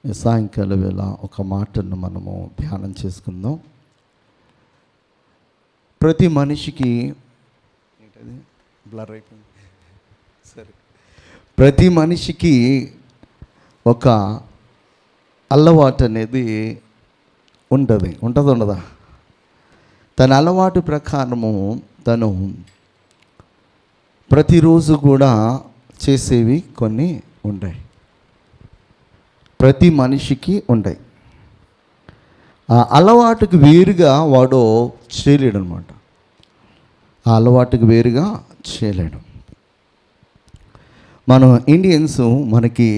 ఈ సాయంకాల వేళ ఒక మాటను మనము ధ్యానం చేసుకుందాం. ప్రతి మనిషికి బ్లర్ అయిపోయింది సరే ప్రతి మనిషికి ఒక అలవాటు అనేది ఉండదా? తన అలవాటు ప్రకారము తను ప్రతిరోజు కూడా చేసేవి కొన్ని ఉంటాయి. ప్రతి మనిషికి ఉంటాయి. ఆ అలవాటుకు వేరుగా వాడు చేయలేడు అనమాట. ఆ అలవాటుకు వేరుగా చేయలేడు. మనం ఇండియన్స్ మనకి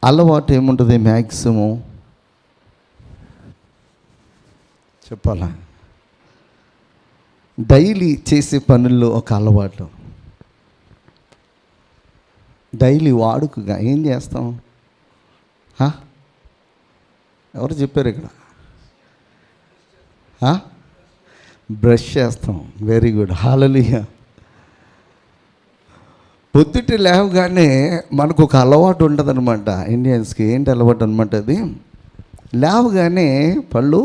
అలవాటు ఏముంటుంది? మ్యాక్సిమం చెప్పాలా, డైలీ చేసే పనుల్లో ఒక అలవాటు, డైలీ వాడుకగా ఏం చేస్తాం? ఎవరు చెప్పారు ఇక్కడ? బ్రష్ చేస్తాం. వెరీ గుడ్, హల్లెలూయా. పొద్దుట లేవగానే మనకు ఒక అలవాటు ఉంటుంది అనమాట ఇండియన్స్కి. ఏంటి అలవాటు అనమాట అది? లేవగానే పళ్ళు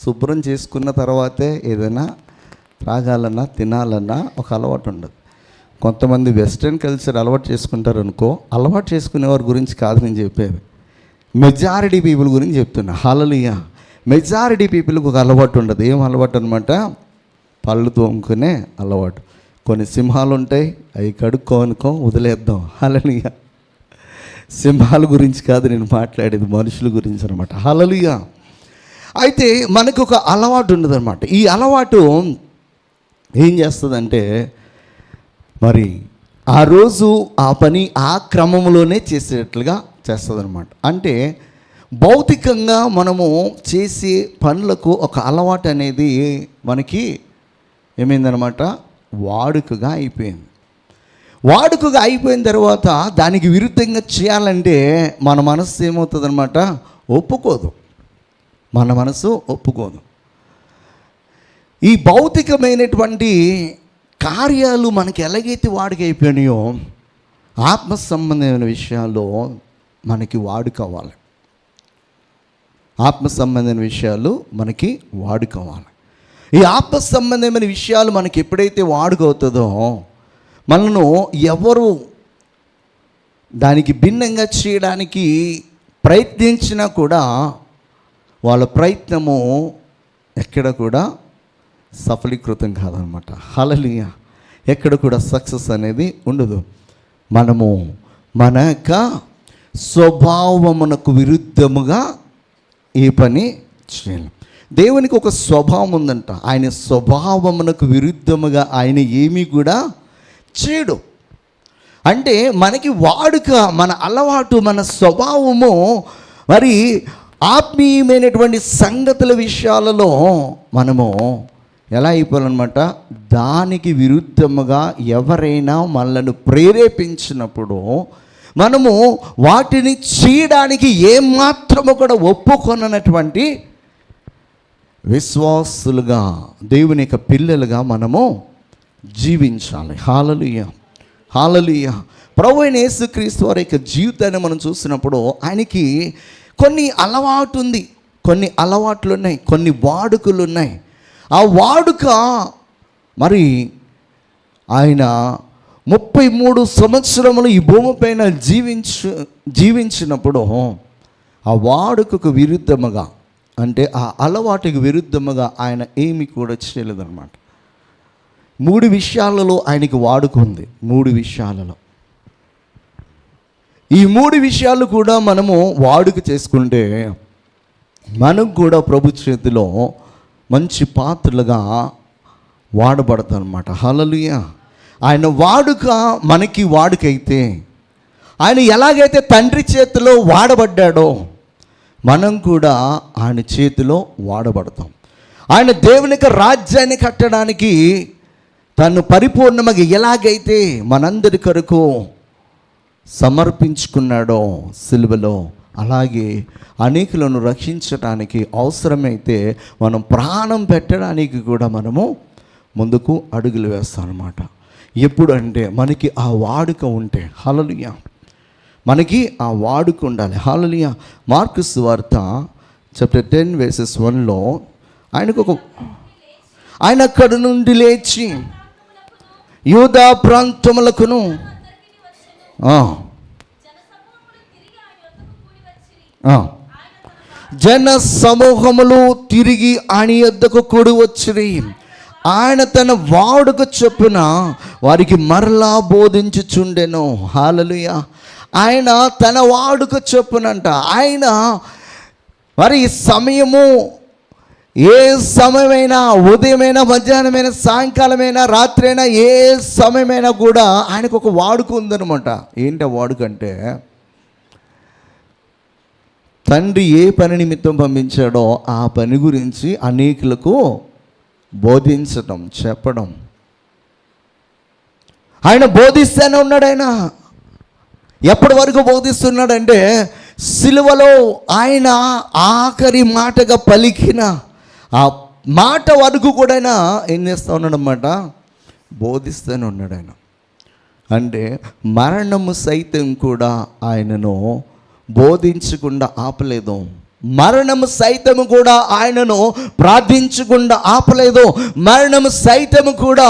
శుభ్రం చేసుకున్న తర్వాతే ఏదైనా తాగాలన్నా తినాలన్నా ఒక అలవాటు ఉండదు. కొంతమంది వెస్ట్రన్ కల్చర్ అలవాటు చేసుకుంటారు అనుకో. అలవాటు చేసుకునేవారి గురించి కాదు నేను చెప్పేది, మెజారిటీ పీపుల్ గురించి చెప్తున్నా. హల్లెలూయా. మెజారిటీ పీపుల్కి ఒక అలవాటు ఉండదు. ఏం అలవాటు అనమాట? పళ్ళు తోముకునే అలవాటు. కొన్ని సింహాలు ఉంటాయి, అవి కడుక్కోనుకో వదిలేద్దాం. హల్లెలూయా. సింహాల గురించి కాదు నేను మాట్లాడేది, మనుషుల గురించి అనమాట. హల్లెలూయా. అయితే మనకు ఒక అలవాటు ఉండదు అనమాట. ఈ అలవాటు ఏం చేస్తుందంటే, మరి ఆ రోజు ఆ పని ఆ క్రమంలోనే చేసేటట్లుగా చేస్తుంది అనమాట. అంటే భౌతికంగా మనము చేసే పనులకు ఒక అలవాటు అనేది మనకి ఏమైందనమాట? వాడుకగా అయిపోయింది. వాడుకగా అయిపోయిన తర్వాత దానికి విరుద్ధంగా చేయాలంటే మన మనసు ఏమవుతుంది అనమాట? ఒప్పుకోదు. మన మనసు ఒప్పుకోదు. ఈ భౌతికమైనటువంటి కార్యాలు మనకి ఎలాగైతే వాడుక అయిపోయినాయో, ఆత్మ సంబంధమైన విషయాల్లో మనకి వాడుకోవాలి. ఆత్మ సంబంధమైన విషయాలు మనకి వాడుకోవాలి. ఈ ఆత్మ సంబంధమైన విషయాలు మనకి ఎప్పుడైతే వాడుకవుతుందో, మనను ఎవరు దానికి భిన్నంగా చేయడానికి ప్రయత్నించినా కూడా వాళ్ళ ప్రయత్నము ఎక్కడ కూడా సఫలీకృతం కాదనమాట. హల్లెలూయా. ఎక్కడ కూడా సక్సెస్ అనేది ఉండదు. మనము మన యొక్క స్వభావమునకు విరుద్ధముగా ఈ పని చేయలేం. దేవునికి ఒక స్వభావం ఉందంట. ఆయన స్వభావమునకు విరుద్ధముగా ఆయన ఏమీ కూడా చేయడు. అంటే మనకి వాడుక, మన అలవాటు, మన స్వభావము మరి ఆత్మీయమైనటువంటి సంగతుల విషయాలలో మనము ఎలా అయిపోవాలన్నమాట? దానికి విరుద్ధముగా ఎవరైనా మనల్ని ప్రేరేపించినప్పుడు మనము వాటిని చేయడానికి ఏమాత్రము కూడా ఒప్పుకొననటువంటి విశ్వాసులుగా, దేవుని యొక్క పిల్లలుగా మనము జీవించాలి. హల్లెలూయా. హల్లెలూయా. ప్రభువైన యేసుక్రీస్తు వారి యొక్క జీవితాన్ని మనం చూసినప్పుడు ఆయనకి కొన్ని అలవాటు ఉంది, కొన్ని అలవాట్లు ఉన్నాయి, కొన్ని వాడుకలు ఉన్నాయి. ఆ వాడుక మరి ఆయన 33 సంవత్సరములు ఈ భూమిపైన జీవించినప్పుడు ఆ వాడుకకు విరుద్ధముగా, అంటే ఆ అలవాటుకు విరుద్ధముగా ఆయన ఏమి కూడా చేయలేదన్నమాట. 3 విషయాలలో ఆయనకి వాడుక ఉంది. 3 విషయాలలో, ఈ 3 విషయాలు కూడా మనము వాడుక చేసుకుంటే మనం కూడా ప్రభు చేతిలో మంచి పాత్రలుగా వాడబడతాం అన్నమాట. హల్లెలూయా. ఆయన వాడుక మనకి వాడుకైతే, ఆయన ఎలాగైతే తండ్రి చేతిలో వాడబడ్డాడో మనం కూడా ఆయన చేతిలో వాడబడతాం. ఆయన దేవునికి రాజ్యాన్ని కట్టడానికి తను పరిపూర్ణంగా ఎలాగైతే మనందరి కొరకు సమర్పించుకున్నాడో సిలువలో, అలాగే అనేకులను రక్షించడానికి అవసరమైతే మనం ప్రాణం పెట్టడానికి కూడా మనము ముందుకు అడుగులు వేస్తాం అన్నమాట. ఎప్పుడు అంటే మనకి ఆ వాడుక ఉంటే. హల్లెలూయా. మనకి ఆ వాడుక ఉండాలి. హల్లెలూయా. మార్కు సువార్త చాప్టర్ 10 verses 1లో ఆయన అక్కడి నుండి లేచి యూదా ప్రాంతములకును జన సమూహములు తిరిగి ఆయన యొద్దకు కూడి వచ్చిరి. ఆయన తన వాడుక చొప్పున వారికి మరలా బోధించుచుండెను. హల్లెలూయా. ఆయన తన వాడుక చొప్పునంట. ఆయన మరి సమయము ఏ సమయమైనా, ఉదయమైనా, మధ్యాహ్నమైనా, సాయంకాలమైనా, రాత్రి అయినా, ఏ సమయమైనా కూడా ఆయనకు ఒక వాడుక ఉందన్నమాట. ఏంటి ఆ వాడుక అంటే, తండ్రి ఏ పని నిమిత్తం పంపించాడో ఆ పని గురించి అనేకులకు బోధించడం, చెప్పడం. ఆయన బోధిస్తూనే ఉన్నాడు. ఆయన ఎప్పటి వరకు బోధిస్తున్నాడంటే, సిలువలో ఆయన ఆఖరి మాటగా పలికిన ఆ మాట వరకు కూడా ఆయన ఏం చేస్తూ ఉన్నాడన్నమాట, బోధిస్తూనే ఉన్నాడు. ఆయన అంటే మరణము సైతం కూడా ఆయనను బోధించకుండా ఆపలేదు. మరణము సైతము కూడా ఆయనను ప్రార్థించకుండా ఆపలేదు. మరణము సైతము కూడా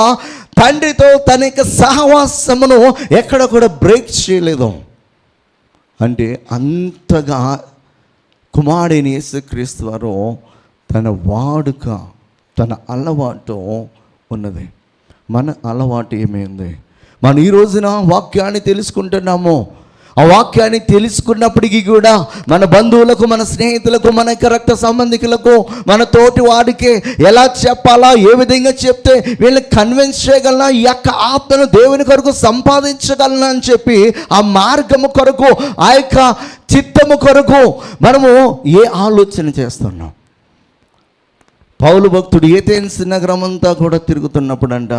తండ్రితో తన యొక్క సహవాసమును ఎక్కడ కూడా బ్రేక్ చేయలేదు. అంటే అంతగా కుమారుడైన యేసుక్రీస్తు వారు తన వాడుక, తన అలవాటు ఉన్నది. మన అలవాటు ఏమైంది? మనం ఈ రోజున వాక్యాన్ని తెలుసుకుంటున్నాము. ఆ వాక్యాన్ని తెలుసుకున్నప్పటికీ కూడా మన బంధువులకు, మన స్నేహితులకు, మన యొక్క రక్త సంబంధికులకు, మన తోటి వాడికి ఎలా చెప్పాలా, ఏ విధంగా చెప్తే వీళ్ళని కన్విన్స్ చేయగలనా, ఈ యొక్క ఆత్మను దేవుని కొరకు సంపాదించగలనా అని చెప్పి ఆ మార్గము కొరకు, ఆ యొక్క చిత్తము కొరకు మనము ఏ ఆలోచన చేస్తున్నాం? పౌలు భక్తుడు ఏథెన్స్ నగరం అంతా కూడా తిరుగుతున్నప్పుడు అంట,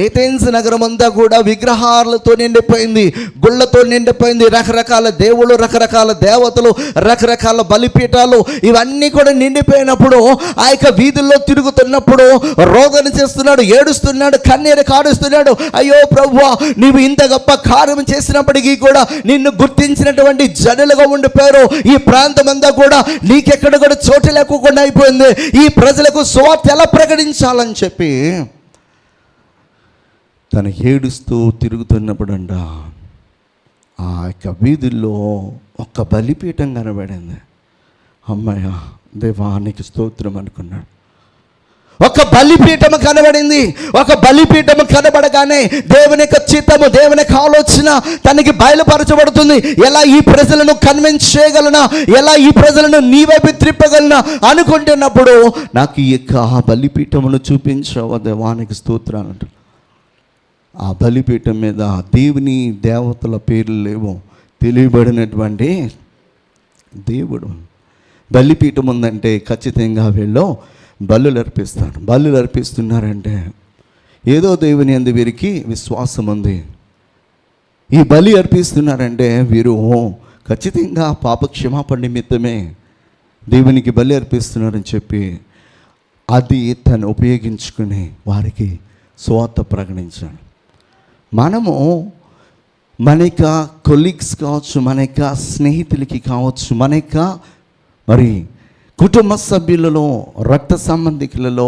ఏథెన్స్ నగరం అంతా కూడా విగ్రహాలతో నిండిపోయింది, గుళ్ళతో నిండిపోయింది. రకరకాల దేవుళ్ళు, రకరకాల దేవతలు, రకరకాల బలిపీఠాలు ఇవన్నీ కూడా నిండిపోయినప్పుడు ఆ యొక్క వీధుల్లో తిరుగుతున్నప్పుడు రోదన చేస్తున్నాడు, ఏడుస్తున్నాడు, కన్నీరు కారుస్తున్నాడు. అయ్యో ప్రభువా, నీవు ఇంత గొప్ప కార్యం చేసినప్పటికీ కూడా నిన్ను గుర్తించినటువంటి జనులుగా ఉండిపోయారు. ఈ ప్రాంతం అంతా కూడా నీకెక్కడ కూడా చోటు లేకుండా అయిపోయింది. ఈ ప్రజలకు సువార్త ఎలా ప్రకటించాలని చెప్పి తను ఏడుస్తూ తిరుగుతున్నప్పుడంట ఆ యొక్క వీధుల్లో ఒక బలిపీఠం కనబడింది. అమ్మయ్య దేవానికి స్తోత్రం అనుకున్నాడు. ఒక బలిపీఠము కనబడింది. ఒక బలిపీఠము కనబడగానే దేవుని యొక్క చిత్తము, దేవుని యొక్క ఆలోచన తనకి బయలుపరచబడుతుంది. ఎలా ఈ ప్రజలను కన్విన్స్ చేయగలనా, ఎలా ఈ ప్రజలను నీ వైపు త్రిప్పగలనా అనుకుంటున్నప్పుడు నాకు ఈ యొక్క ఆ బలిపీఠమును చూపించావు దేవానికి స్తోత్రాలు అంటారు. ఆ బలిపీఠం మీద దేవుని దేవతల పేర్లు లేవు, తెలియబడినటువంటి దేవుడు. బలిపీఠం ఉందంటే ఖచ్చితంగా వీళ్ళు బలులు అర్పిస్తారు. బలులు అర్పిస్తున్నారంటే ఏదో దేవుని యందు వీరికి విశ్వాసం ఉంది. ఈ బలి అర్పిస్తున్నారంటే వీరు ఖచ్చితంగా పాపక్షమాపణ నిమిత్తమే దేవునికి బలి అర్పిస్తున్నారని చెప్పి అది తను ఉపయోగించుకుని వారికి స్వార్థ ప్రకటించాడు. మనము మన యొక్క కొలీగ్స్ కావచ్చు, మన యొక్క స్నేహితులకి కావచ్చు, మన యొక్క మరి కుటుంబ సభ్యులలో, రక్త సంబంధికులలో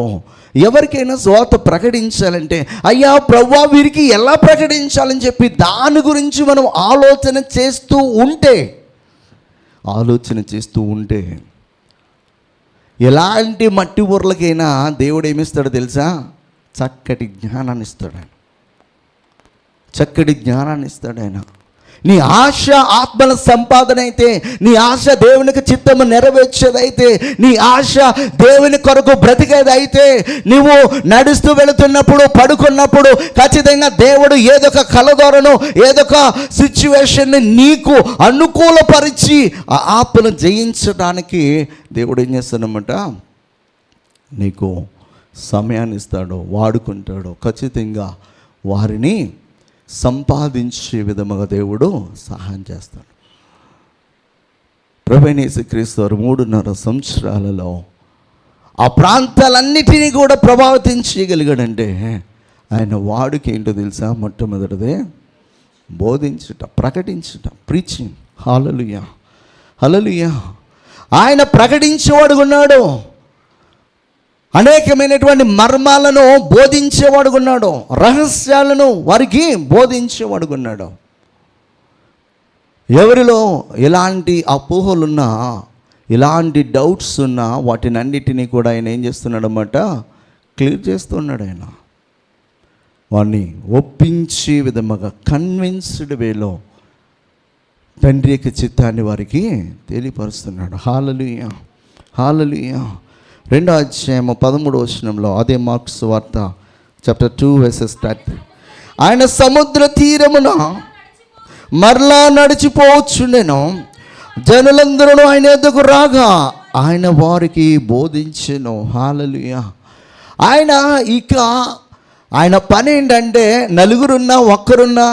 ఎవరికైనా స్వార్థ ప్రకటించాలంటే అయ్యా ప్రభువా వీరికి ఎలా ప్రకటించాలని చెప్పి దాని గురించి మనం ఆలోచన చేస్తూ ఉంటే ఎలాంటి మట్టి ఊర్లకైనా దేవుడు ఏమిస్తాడో తెలుసా? చక్కటి జ్ఞానాన్ని ఇస్తాడు ఆయన. చక్కటి జ్ఞానాన్ని ఇస్తాడు ఆయన. నీ ఆశ ఆత్మల సంపాదన అయితే, నీ ఆశ దేవునికి చిత్తము నెరవేర్చేదైతే, నీ ఆశ దేవుని కొరకు బ్రతికేదైతే, నువ్వు నడుస్తూ వెళుతున్నప్పుడు, పడుకున్నప్పుడు ఖచ్చితంగా దేవుడు ఏదొక కలదోరను, ఏదొక సిచ్యువేషన్ని నీకు అనుకూలపరిచి ఆ ఆత్మను జయించడానికి దేవుడు ఏం చేస్తాడన్నమాట, నీకు సమయాన్ని ఇస్తాడు, వాడుకుంటాడు. ఖచ్చితంగా వారిని సంపాదించే విధముగా దేవుడు సహాయం చేస్తాడు. ప్రభువైన యేసుక్రీస్తు వారు 3.5 సంవత్సరాలలో ఆ ప్రాంతాలన్నిటినీ కూడా ప్రభావితం చేయగలిగాడంటే ఆయన వాడుక ఏంటో తెలుసా? మొట్టమొదటిదే బోధించుట, ప్రకటించుట, ప్రీచింగ్. హల్లెలూయా, హల్లెలూయా. ఆయన ప్రకటించేవాడుగున్నాడు, అనేకమైనటువంటి మర్మాలను బోధించేవాడుగున్నాడు, రహస్యాలను వారికి బోధించేవాడుగున్నాడు. ఎవరిలో ఎలాంటి అపోహలున్నా, ఇలాంటి డౌట్స్ ఉన్నా వాటిని అన్నిటినీ కూడా ఆయన ఏం చేస్తున్నాడు అన్నమాట, క్లియర్ చేస్తున్నాడు. ఆయన వాడిని ఒప్పించే విధముగా కన్విన్స్డ్ వేలో తండ్రి యొక్క చిత్తాన్ని వారికి తెలియపరుస్తున్నాడు. హల్లెలూయా, హల్లెలూయా. 2వ అధ్యాయము 13వ వచనంలో, అదే మార్క్స్ వార్త చాప్టర్ 2 verses 30, ఆయన సముద్ర తీరమున మరలా నడిచిపోవచ్చుండెను. జనులందరూ ఆయన ఎదుగు రాగా ఆయన వారికి బోధించెను. హల్లెలూయా. ఆయన పని ఏంటంటే నలుగురున్నా ఒక్కరున్నా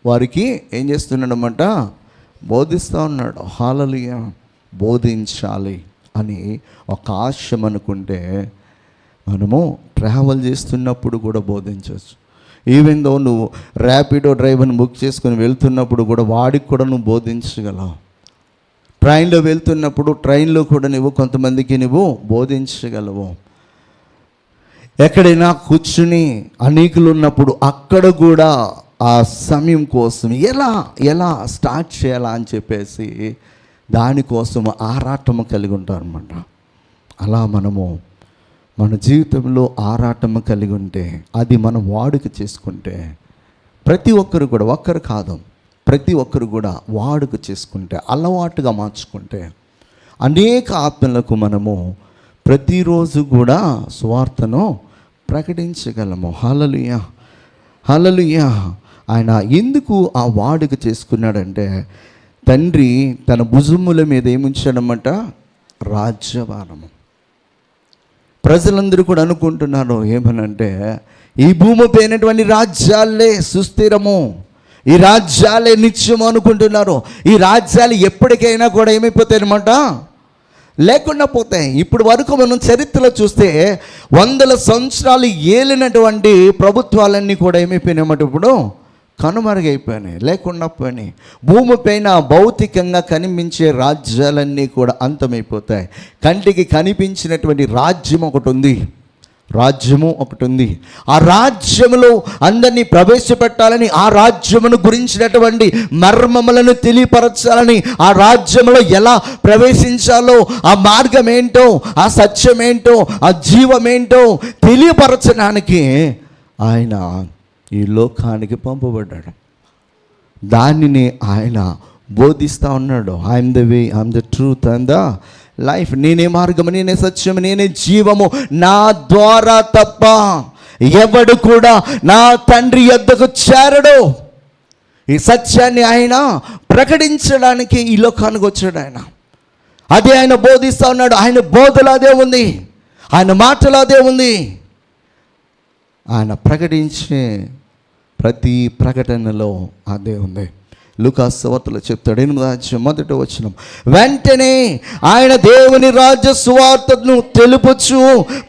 వారికి ఏం చేస్తున్నాడు అన్నమాట, బోధిస్తూ ఉన్నాడు. హల్లెలూయా. బోధించాలి అని ఒక ఆశయం అనుకుంటే మనము ట్రావెల్ చేస్తున్నప్పుడు కూడా బోధించవచ్చు. ఈవెన్ దో నువ్వు ర్యాపిడో డ్రైవర్ని బుక్ చేసుకుని వెళ్తున్నప్పుడు కూడా వాడికి కూడా నువ్వు బోధించగలవు. ట్రైన్లో వెళ్తున్నప్పుడు ట్రైన్లో కూడా నువ్వు కొంతమందికి నువ్వు బోధించగలవు. ఎక్కడైనా కూర్చుని అనేకులు ఉన్నప్పుడు అక్కడ కూడా ఆ సమయం కోసం ఎలా స్టార్ట్ చేయాలా అని చెప్పేసి దానికోసం ఆరాటము కలిగి ఉంటారన్నమాట. అలా మనము మన జీవితంలో ఆరాటము కలిగి ఉంటే, అది మనం వాడుక చేసుకుంటే, ప్రతి ఒక్కరు కూడా, ఒక్కరు కాదు ప్రతి ఒక్కరు కూడా వాడుక చేసుకుంటే, అలవాటుగా మార్చుకుంటే అనేక ఆత్మలకు మనము ప్రతిరోజు కూడా సువార్తను ప్రకటించగలము. హల్లెలూయా, హల్లెలూయా. ఆయన ఎందుకు ఆ వాడుక చేసుకున్నాడంటే, తండ్రి తన భుజముల మీద ఏముంచాడన్నమాట, రాజ్యభారము. ప్రజలందరూ కూడా అనుకుంటున్నారు ఏమనంటే, ఈ భూమిపైనటువంటి రాజ్యాలే సుస్థిరము, ఈ రాజ్యాలే నిత్యము అనుకుంటున్నారు. ఈ రాజ్యాలు ఎప్పటికైనా కూడా ఏమైపోతాయి అనమాట, లేకుండా పోతాయి. ఇప్పుడు వరకు మనం చరిత్రలో చూస్తే 100 సంవత్సరాలు ఏలినటువంటి ప్రభుత్వాలన్నీ కూడా ఏమైపోయినాయన్నమాట, ఇప్పుడు కనుమరుగైపోయినాయి, లేకుండా పోయినాయి. భూమిపైన భౌతికంగా కనిపించే రాజ్యాలన్నీ కూడా అంతమైపోతాయి. కంటికి కనిపించినటువంటి రాజ్యము ఒకటి ఉంది. ఆ రాజ్యములో అందరినీ ప్రవేశపెట్టాలని, ఆ రాజ్యమును గురించినటువంటి మర్మములను తెలియపరచాలని, ఆ రాజ్యములో ఎలా ప్రవేశించాలో, ఆ మార్గం ఏంటో, ఆ సత్యం ఏంటో, ఆ జీవమేంటో తెలియపరచడానికి ఆయన ఈ లోకానికి పంపబడ్డాడు. దానిని ఆయన బోధిస్తూ ఉన్నాడు. I'm the way, I'm the truth and the life. నేనే మార్గము, నేనే సత్యము, నేనే జీవము, నా ద్వారా తప్ప ఎవడు కూడా నా తండ్రి యొద్దకు చేరడు. ఈ సత్యాన్ని ఆయన ప్రకటించడానికి ఈ లోకానికి వచ్చాడు. అదే ఆయన బోధిస్తూ ఉన్నాడు. ఆయన బోధలో అదే ఉంది, ఆయన మాటలో అదే ఉంది. ఆయన ప్రకటించే ప్రతి ప్రకటనలో అదే ఉంది. లూకాసు సువార్తలో చెప్తాడు 8వ అధ్యాయం 1వ వచనం, వెంటనే ఆయన దేవుని రాజ్య సువార్తను తెలుపుచు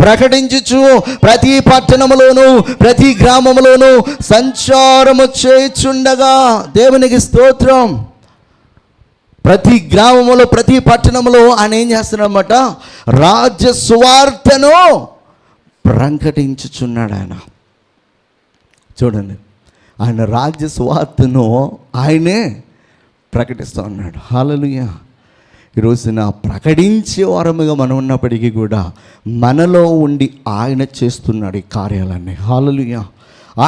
ప్రకటించుచు ప్రతి పట్టణములోను ప్రతి గ్రామములోను సంచారము చేయుచుండగా, దేవునికి స్తోత్రం. ప్రతి గ్రామములో ప్రతి పట్టణములో ఆయన ఏం చేస్తున్నాడన్నమాట, రాజ్య సువార్తను ప్రకటించుచున్నాడు. ఆయన చూడండి, ఆయన రాజ్య సువార్తను ఆయనే ప్రకటిస్తూ ఉన్నాడు. హల్లెలూయా. ఈరోజున ప్రకటించే వారముగా మనం ఉన్నప్పటికీ కూడా మనలో ఉండి ఆయన చేస్తున్నాడు ఈ కార్యాలన్నీ. హల్లెలూయా.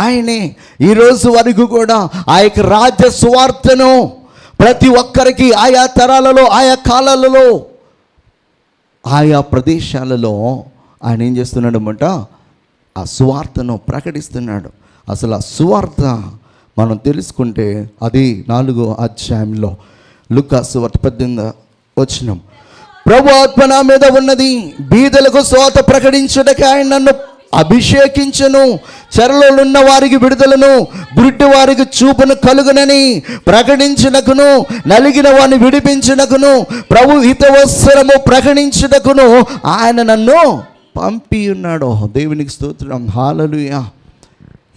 ఆయనే ఈరోజు వరకు కూడా ఆ యొక్క రాజ్య సువార్తను ప్రతి ఒక్కరికి ఆయా తరాలలో, ఆయా కాలాలలో, ఆయా ప్రదేశాలలో ఆయన ఏం చేస్తున్నాడు అన్నమాట, ఆ సువార్తను ప్రకటిస్తున్నాడు. అసలు ఆ సువార్త మనం తెలుసుకుంటే అది 4వ అధ్యాయంలో లూకాసు సువార్త 18వ వచనం, ప్రభు ఆత్మ నా మీద ఉన్నది, బీదలకు సువార్త ప్రకటించుటకు ఆయన నన్ను అభిషేకించను, చెరలో ఉన్న వారికి విడుదలను, గుడ్డి వారికి చూపును కలుగునని ప్రకటించుటకును, నలిగిన వారిని విడిపించుటకును, ప్రభు హితవత్సరము ప్రకటించుటకును ఆయన నన్ను పంపి ఉన్నాడు. దేవునికి స్తోత్రం. హల్లెలూయా.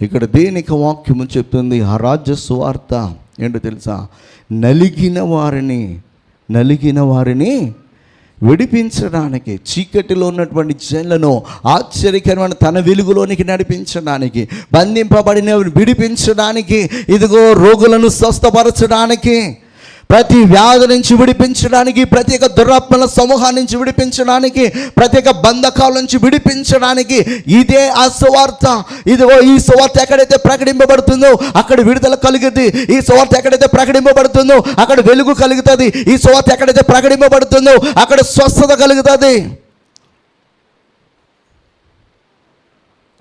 ఇక్కడ దేనికి వాక్యము చెప్తుంది, ఆ రాజ్య సువార్త ఏంటో తెలుసా, నలిగిన వారిని విడిపించడానికి, చీకటిలో ఉన్నటువంటి జనులను ఆశ్చర్యకరమైన తన వెలుగులోనికి నడిపించడానికి, బంధింపబడిన విడిపించడానికి, ఇదిగో రోగులను స్వస్థపరచడానికి, ప్రతి వ్యాధి నుంచి విడిపించడానికి, ప్రత్యేక దురాత్మల సమూహాన్ని నుంచి విడిపించడానికి, ప్రత్యేక బంధకాల నుంచి విడిపించడానికి ఇదే ఆ సువార్త. ఇదిగో ఈ సువార్త ఎక్కడైతే ప్రకటింపబడుతుందో అక్కడ విడుదల కలుగుతుంది. ఈ సువార్త ఎక్కడైతే ప్రకటింపబడుతుందో అక్కడ వెలుగు కలుగుతుంది. ఈ సువార్త ఎక్కడైతే ప్రకటింపబడుతుందో అక్కడ స్వస్థత కలుగుతుంది.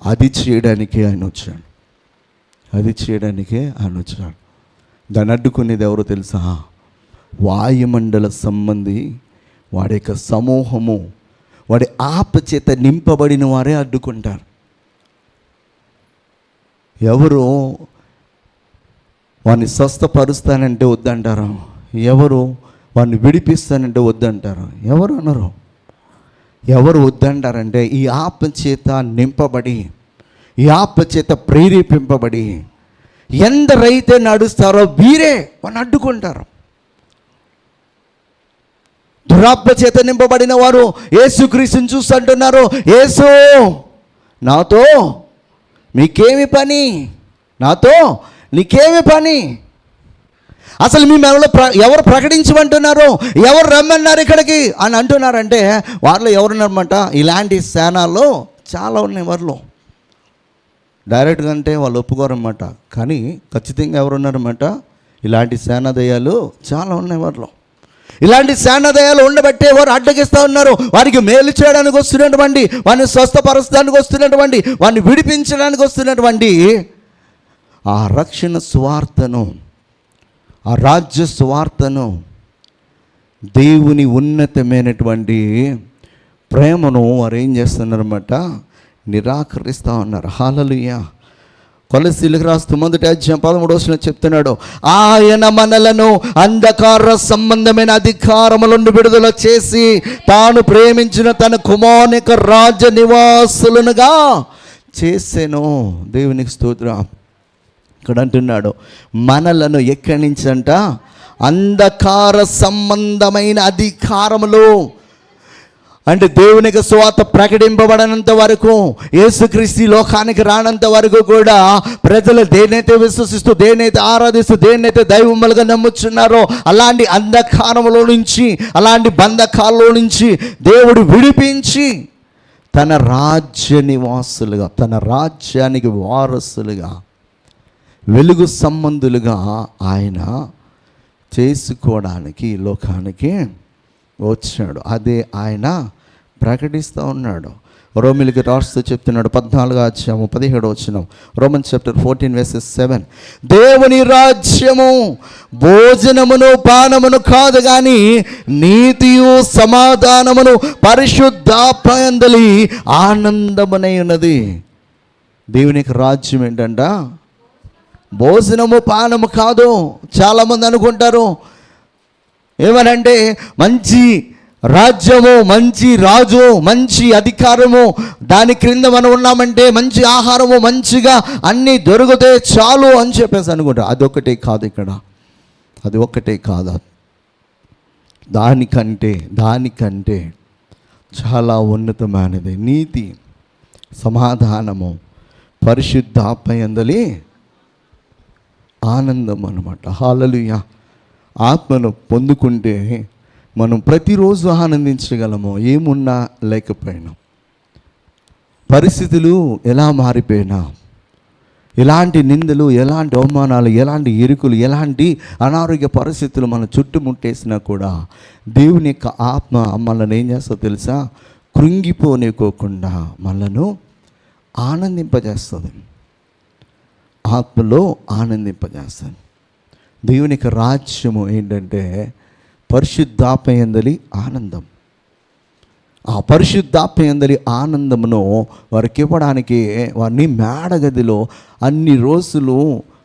అది చేయడానికే ఆయన వచ్చాడు. దాన్ని అడ్డుకునేది ఎవరో తెలుసా? వాయుమండల సంబంధి వాడి యొక్క సమూహము, వాడి ఆపచేత నింపబడిన వారే అడ్డుకుంటారు. ఎవరు వాడిని స్వస్థపరుస్తానంటే వద్దంటారు, ఎవరు వాడిని విడిపిస్తానంటే వద్దంటారు, ఎవరు అనరు. ఎవరు వద్దంటారంటే ఈ ఆపచేత నింపబడి, ఈ ఆపచేత ప్రేరేపింపబడి ఎందరైతే నడుస్తారో వీరే వాడిని అడ్డుకుంటారు. దురాత్మ చేత నింపబడిన వారు యేసుక్రీస్తుని చూస్తుంటున్నారు, యేసు నాతో మీకేమి పని, నాతో నీకేమి పని, అసలు మీ మనలో ఎవరు ప్రకటించమంటున్నారు, ఎవరు రమ్మన్నారు ఇక్కడికి అని అంటున్నారంటే వారిలో ఎవరున్నారన్నమాట? ఇలాంటి స్థానాల్లో చాలా ఉన్నాయి వారిలో. డైరెక్ట్గా అంటే వాళ్ళు ఒప్పుకోరన్నమాట, కానీ ఖచ్చితంగా ఎవరున్నారన్నమాట? ఇలాంటి సేనాదయాలు చాలా ఉన్నాయి వారిలో. ఇలాంటి సేనాదయాలు ఉండబట్టే వారు అడ్డగిస్తూ ఉన్నారు. వారికి మేలు చేయడానికి వస్తున్నటువంటి, వారిని స్వస్థపరచడానికి వస్తున్నటువంటి, వారిని విడిపించడానికి వస్తున్నటువంటి ఆ రక్షణ సువార్తను, ఆ రాజ్య సువార్తను, దేవుని ఉన్నతమైనటువంటి ప్రేమను వారు ఏం చేస్తున్నారన్నమాట? నిరాకరిస్తూ ఉన్నారు. హల్లెలూయా. కొలస్సీలకు రాస్తూ 1:13 చెప్తున్నాడు, ఆయన మనలను అంధకార సంబంధమైన అధికారముల నుండి విడుదల చేసి తాను ప్రేమించిన తన కుమారుని యొక్క రాజ్య నివాసులనుగా చేసెను. దేవునికి స్తోత్రం. ఇక్కడ అంటున్నాడు మనలను ఎక్కడి నుంచి అంట? అంధకార సంబంధమైన అధికారములు. అంటే దేవునికి సువార్త ప్రకటింపబడనంత వరకు, యేసుక్రీస్తు లోకానికి రానంత వరకు కూడా ప్రజలు దేన్నైతే విశ్వసిస్తూ, దేన్నైతే ఆరాధిస్తూ, దేన్నైతే దైవములుగా నమ్ముచున్నారో అలాంటి అంధకారంలో నుంచి, అలాంటి బంధకాల్లో నుంచి దేవుడు విడిపించి తన రాజ్య నివాసులుగా, తన రాజ్యానికి వారసులుగా, వెలుగు సంబంధులుగా ఆయన చేసుకోవడానికి ఈ లోకానికి వచ్చాడు. అదే ఆయన ప్రకటిస్తూ ఉన్నాడు. రోమిలికి రాస్తూ చెప్తున్నాడు 14:17 రోమన్స్ చాప్టర్ 14:7, దేవుని రాజ్యము భోజనమును పానమును కాదు కానీ నీతియు సమాధానమును పరిశుద్ధాత్మయందలి ఆనందమునై ఉన్నది. దేవునికి రాజ్యం ఏంటంట? భోజనము పానము కాదు. చాలామంది అనుకుంటారు ఏమనంటే మంచి రాజ్యము, మంచి రాజు, మంచి అధికారము, దాని క్రింద మనం ఉన్నామంటే మంచి ఆహారము, మంచిగా అన్నీ దొరికితే చాలు అని చెప్పేసి అనుకుంటా. అదొక్కటే కాదు, ఇక్కడ అది ఒక్కటే కాదు, దానికంటే చాలా ఉన్నతమైనది నీతి, సమాధానము, పరిశుద్ధాత్మయందలి ఆనందం అన్నమాట. హల్లెలూయా. ఆత్మను పొందుకుంటే మనం ప్రతిరోజు ఆనందించగలము, ఏమున్నా లేకపోయినా, పరిస్థితులు ఎలా మారిపోయినా, ఎలాంటి నిందలు, ఎలాంటి అవమానాలు, ఎలాంటి ఇరుకులు, ఎలాంటి అనారోగ్య పరిస్థితులు మన చుట్టుముట్టేసినా కూడా దేవుని యొక్క ఆత్మ మనల్ని ఏం చేస్తో తెలుసా? కృంగిపోనికోకుండా మనను ఆనందింపజేస్తుంది, ఆత్మలో ఆనందింపజేస్తుంది. దేవుని యొక్క రాజ్యము ఏంటంటే పరిశుద్ధాత్మయందలి ఆనందం. ఆ పరిశుద్ధాత్మయందలి ఆనందమును వారికి ఇవ్వడానికి వారిని మేడగదిలో అన్ని రోజులు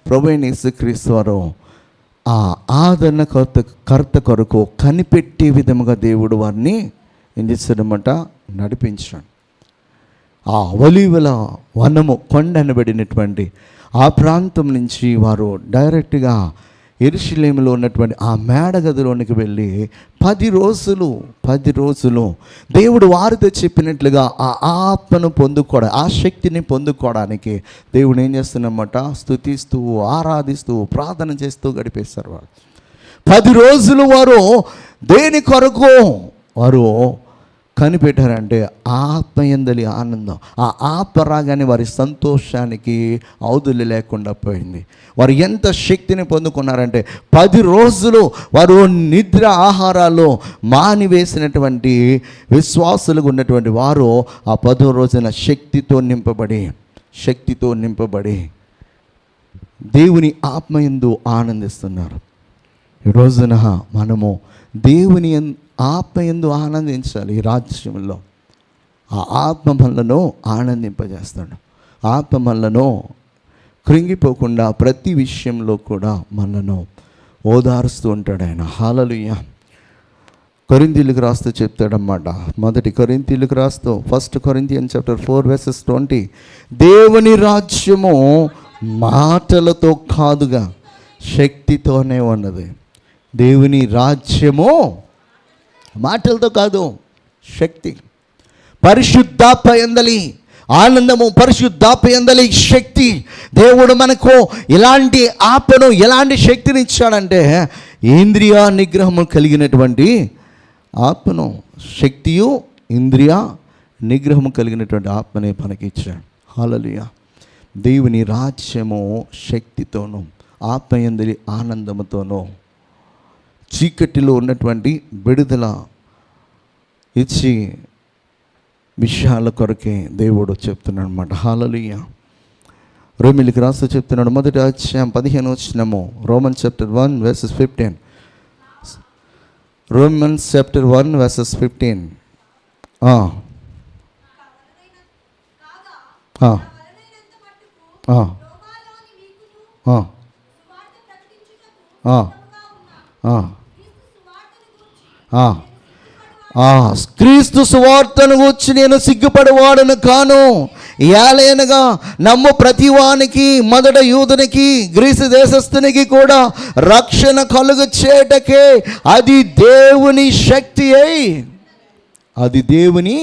ప్రభువైన యేసుక్రీస్తు వారు ఆ ఆదరణకర్త కొరకు కనిపెట్టే విధముగా దేవుడు వారిని ఏం చేస్తాడన్నమాట? నడిపించాడు. ఆ ఒలీవల వనము కొండ అనబడినటువంటి ఆ ప్రాంతం నుంచి వారు డైరెక్ట్గా యెరూషలేములో ఉన్నటువంటి ఆ మేడ గదిలోనికి వెళ్ళి 10 రోజులు దేవుడు వారితో చెప్పినట్లుగా ఆ ఆత్మను పొందుకోవడం, ఆ శక్తిని పొందుకోవడానికి దేవుడు ఏం చేస్తున్నమాట, స్తుతిస్తూ ఆరాధిస్తూ ప్రార్థన చేస్తూ గడిపేస్తారు. వారు 10 రోజులు వారు దేని కొరకు వారు కనిపెట్టారంటే ఆత్మయందలి ఆనందం. ఆ ఆత్మ రాగానే వారి సంతోషానికి అవధులు లేకుండా పోయింది. వారు ఎంత శక్తిని పొందుకున్నారంటే 10 రోజులు వారు నిద్ర ఆహారాలు మానివేసినటువంటి విశ్వాసులుగా ఉన్నటువంటి వారు ఆ 10వ రోజున శక్తితో నింపబడి దేవుని ఆత్మయందు ఆనందిస్తున్నారు. ఈ రోజున మనము దేవుని ఆత్మయందు ఆనందించాలి. ఈ రాజ్యంలో ఆ ఆత్మ మనలను ఆనందింపజేస్తాడు. ఆత్మ మనలను కృంగిపోకుండా ప్రతి విషయంలో కూడా మనలను ఓదారుస్తూ ఉంటాడు ఆయన. హల్లెలూయా. కొరింథీయులకు రాస్తూ చెప్తాడన్నమాట. మొదటి కొరింథీయులకు రాస్తూ 1 Corinthians chapter 4:20, దేవుని రాజ్యము మాటలతో కాదుగా శక్తితోనే ఉన్నది. దేవుని రాజ్యము మాటలతో కాదు, శక్తి. పరిశుద్ధాత్మ యందలి ఆనందము, పరిశుద్ధాత్మ యందలి శక్తి. దేవుడు మనకు ఇలాంటి ఆత్మను, ఎలాంటి శక్తిని ఇచ్చాడంటే ఇంద్రియ నిగ్రహము కలిగినటువంటి ఆత్మను, శక్తియు ఇంద్రియ నిగ్రహము కలిగినటువంటి ఆత్మనే మనకి ఇచ్చాడు. హల్లెలూయా. దేవుని రాజ్యము శక్తితోనూ ఆత్మయందలి ఆనందముతోనూ చీకటిలో ఉన్నటువంటి విడుదల ఇచ్చి విషయాల కొరకే దేవుడు చెప్తున్నాడు అన్నమాట. హల్లెలూయా. రోమీయులకు రాస్తూ చెప్తున్నాడు, 1వ అధ్యాయం 15వ వచనము, Romans chapter 1:15. Romans chapter 1:15. క్రీస్తు సువార్తను గూర్చి నేను సిగ్గుపడేవాడను కాను. ఏలయనగా నమ్ము ప్రతివానికి, మొదట యూదునికి గ్రీసు దేశస్థునికి కూడా రక్షణ కలుగు చేయటకే అది దేవుని శక్తి అది దేవుని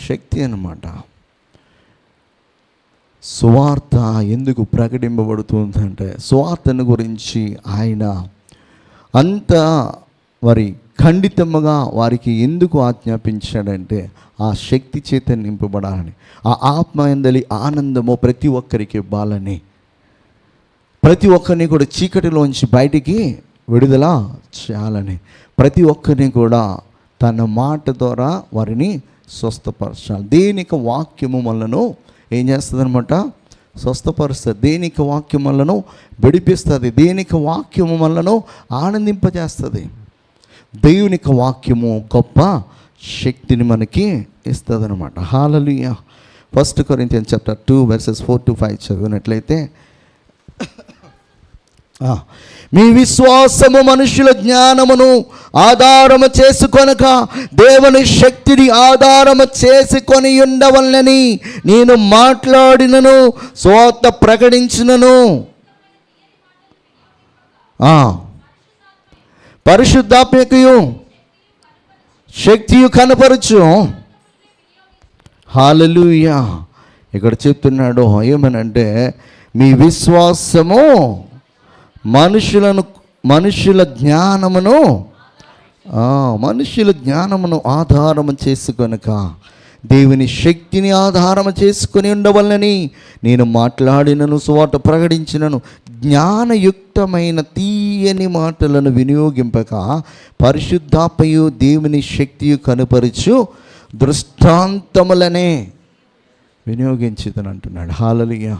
శక్తి అన్నమాట. సువార్త ఎందుకు ప్రకటింపబడుతుందంటే సువార్తను గురించి ఆయన అంత వారి ఖండితముగా వారికి ఎందుకు ఆజ్ఞాపించాడంటే ఆ శక్తి చేత నింపబడాలని, ఆ ఆత్మయందలి ఆనందము ప్రతి ఒక్కరికి ఇవ్వాలని, ప్రతి ఒక్కరిని కూడా చీకటిలోంచి బయటికి విడుదల చేయాలని, ప్రతి ఒక్కరిని కూడా తన మాట ద్వారా వారిని స్వస్థపరచాలి. దేనికి వాక్యము వలన ఏం చేస్తుంది అనమాట, స్వస్థపరుస్తుంది. దేనికి వాక్యం వలన విడిపిస్తుంది. దేనికి వాక్యము వలన ఆనందింపజేస్తుంది. దేవునికి వాక్యము గొప్ప శక్తిని మనకి ఇస్తుంది అనమాట. హల్లెలూయా. 1 Corinthians chapter 2:4-5 చదివినట్లయితే, మీ విశ్వాసము మనుషుల జ్ఞానమును ఆధారము చేసుకొనక దేవుని శక్తిని ఆధారము చేసుకొని ఉండవలనని నేను మాట్లాడినను స్వార్థ ప్రకటించినను పరిశుద్ధాత్మయు శక్తియు కనపరచు. హల్లెలూయా. ఇక్కడ చెప్తున్నాడు ఏమనంటే, మీ విశ్వాసము మనుషుల జ్ఞానమును ఆధారము చేసుకొనక దేవుని శక్తిని ఆధారము చేసుకొని ఉండవలనని నేను మాట్లాడినను సువార్త ప్రకటించినను. జ్ఞానయుక్తమైన తీయని మాటలను వినియోగింపక పరిశుద్ధాత్మయు దేవుని శక్తియు కనుపరచు దృష్టాంతములనే వినియోగించుదని అంటున్నాడు. హల్లెలూయా.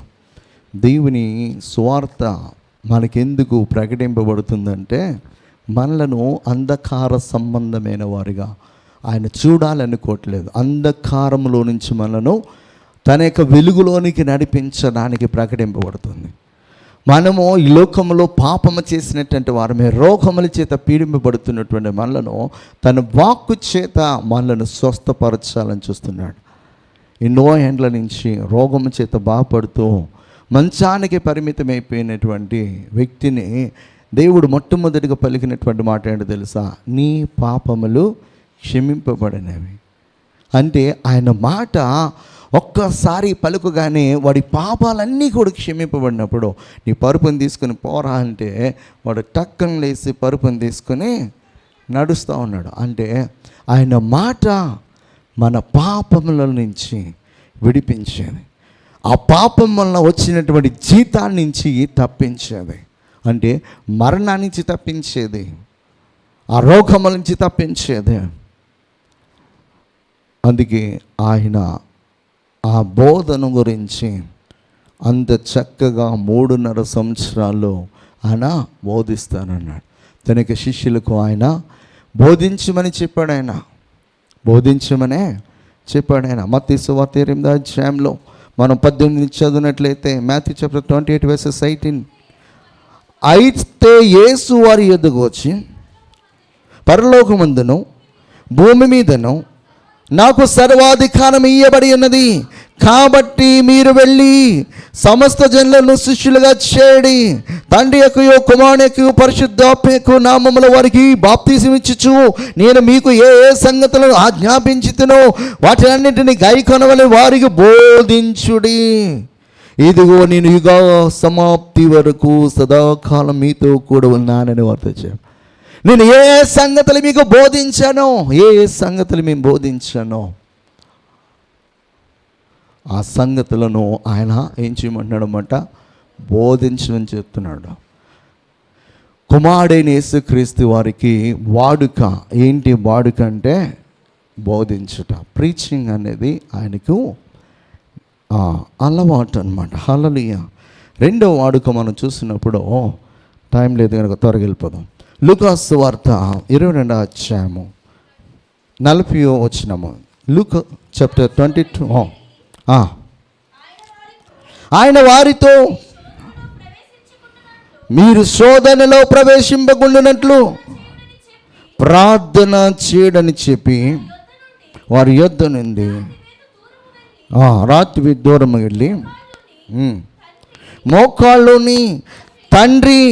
దేవుని సువార్త మనకెందుకు ప్రకటింపబడుతుందంటే మనలను అంధకార సంబంధమైన వారిగా ఆయన చూడాలనుకోవట్లేదు. అంధకారంలో నుంచి మనను తన యొక్క వెలుగులోనికి నడిపించడానికి ప్రకటింపబడుతుంది. మనము ఈ లోకంలో పాపము చేసినటువంటి వారమే, రోగముల చేత పీడింపబడుతున్నటువంటి మనలను తన వాక్కు చేత మనలను స్వస్థపరచాలని చూస్తున్నాడు. ఎన్నో ఏండ్ల నుంచి రోగము చేత బాధపడుతూ మంచానికి పరిమితమైపోయినటువంటి వ్యక్తిని దేవుడు మొట్టమొదటిగా పలికినటువంటి మాట ఏంటో తెలుసా? నీ పాపములు క్షమింపబడినవి. అంటే ఆయన మాట ఒక్కసారి పలుకుగానే వాడి పాపాలన్నీ కూడా క్షమింపబడినప్పుడు, నీ పరుపుని తీసుకుని పోరా అంటే వాడు టక్కన లేసి పరుపుని తీసుకుని నడుస్తూ ఉన్నాడు. అంటే ఆయన మాట మన పాపముల నుంచి విడిపించేది, ఆ పాపం వలన వచ్చినటువంటి జీతాన్ని నుంచి తప్పించేది. అంటే మరణాన్ని నుంచి తప్పించేది, ఆ రోగముల నుంచి తప్పించేది. అందుకే ఆయన ఆ బోధన గురించి అంత చక్కగా 3.5 సంవత్సరాలు ఆయన బోధిస్తానన్నాడు. తనకి శిష్యులకు ఆయన బోధించమని చెప్పాడు. ఆయన బోధించమనే చెప్పాడు. ఆయన మత్తయి సువార్త 8వ అధ్యాయంలో మనం 18 చదివినట్లయితే, మాథ్యూ చాప్టర్ 28:18, అయితే యేసు వారి యొద్దకు వచ్చి, పరలోకమందును భూమి మీదను నాకు సర్వాధికారం ఇయ్యబడి ఉన్నది, కాబట్టి మీరు వెళ్ళి సమస్త జనులను శిష్యులుగా చేయండి, తండ్రి యొక్కయు కుమారుని యొక్కయు పరిశుద్ధాత్మ యొక్క నామముల వారికి బాప్తిసం ఇచ్చుచు నేను మీకు ఏ ఏ సంగతులను ఆజ్ఞాపించుతునో వాటినన్నింటినీ గైకొనవలె వారికి బోధించుడి. ఇదిగో నేను యుగ సమాప్తి వరకు సదాకాలం మీతో కూడా ఉన్నానని వార్త చెప్పాను. నేను ఏ సంగతులు మీకు బోధించానో, ఏ సంగతులు మేము బోధించానో ఆ సంగతులను ఆయన ఏం చేయమంటున్నాడు అన్నమాట? బోధించమని చెప్తున్నాడు. కుమారుడైన యేసుక్రీస్తు వారికి వాడుక ఏంటి? వాడుక అంటే బోధించుట, ప్రీచింగ్ అనేది ఆయనకు అలవాటు అనమాట. హల్లెలూయా. రెండవ వాడుక మనం చూసినప్పుడు, టైం లేదు కనుక త్వరగా వెళ్ళిపోదాం. లూకా సువార్త 22వ అధ్యాయము 40వ వచనము. లూకా చాప్టర్ 22. ఆయన వారితో, మీరు శోధనలో ప్రవేశింపకుండానట్లు ప్రార్థన చేయడని చెప్పి వారి యొద్ద నుండి రాత్రి దూరం వెళ్ళి మోకాళ్ళుని, తండ్రి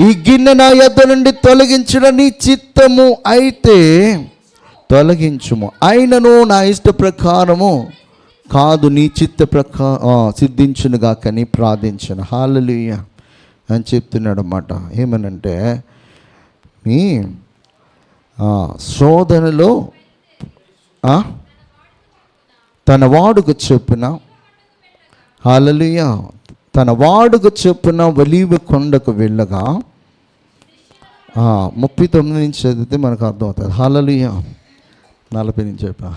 ఈ గిన్నె నా యొద్ద నుండి తొలగించడం నీ చిత్తము అయితే తొలగించుము, అయినను నా ఇష్ట ప్రకారము కాదు నీ చిత్త సిద్ధించునుగా కానీ ప్రార్థించను. హల్లెలూయా అని చెప్తున్నాడు అన్నమాట. ఏమనంటే, మీ శోధనలో తన వాడుకు చొప్పున, హల్లెలూయా, తన వాడుకు చొప్పున ఒలీవ కొండకు వెళ్ళగా, 39 నుంచి చదివితే మనకు అర్థమవుతుంది. హల్లెలూయా. 40 నుంచి చెప్పా.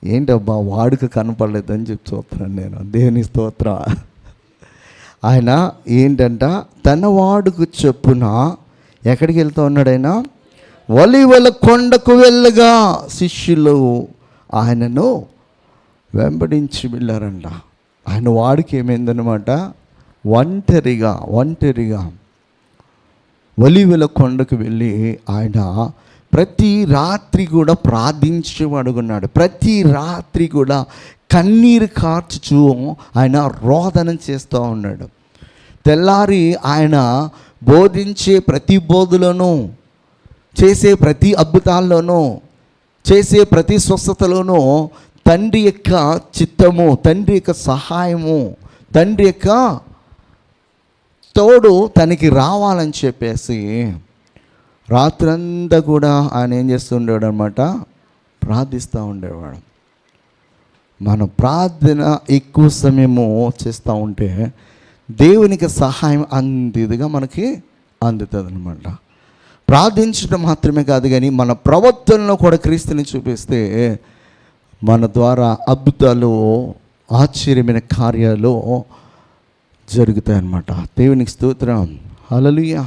ఏంటబ్బా వాడుక కనపడలేదని చెప్పి చూస్తున్నాను నేను. దేవుని స్తోత్రం. ఆయన ఏంటంట, తన వాడుకు చొప్పున ఎక్కడికి వెళ్తూ ఉన్నాడు? ఆయన ఒలీవల కొండకు వెళ్ళగా శిష్యులు ఆయనను వెంబడించి వెళ్ళారంట. ఆయన వాడికి ఏమైందనమాట? ఒంటరిగా ఒలీవల కొండకు వెళ్ళి ఆయన ప్రతి రాత్రి కూడా ప్రార్థించేవాడుకున్నాడు. ప్రతి రాత్రి కూడా కన్నీరు కార్చుచూ ఆయన రోదన చేస్తూ ఉన్నాడు. తెల్లారి ఆయన బోధించే ప్రతి బోధలోనూ, చేసే ప్రతి అద్భుతాల్లోనూ, చేసే ప్రతి స్వస్థతలోనూ తండ్రి యొక్క చిత్తము, తండ్రి యొక్క సహాయము, తండ్రి యొక్క తోడు తనకి రావాలని చెప్పేసి రాత్రంతా కూడా ఆయన ఏం చేస్తూ ఉండేవాడు అనమాట? ప్రార్థిస్తూ ఉండేవాడు. మన ప్రార్థన ఎక్కువ సమయము చేస్తూ ఉంటే దేవునికి సహాయం అందిదిగా మనకి అందుతుంది అనమాట. ప్రార్థించడం మాత్రమే కాదు, కానీ మన ప్రవర్తనలో కూడా క్రీస్తుని చూపిస్తే మన ద్వారా అద్భుతాలు, ఆశ్చర్యమైన కార్యాలు జరుగుతాయన్నమాట. దేవునికి స్తోత్రం. హల్లెలూయా,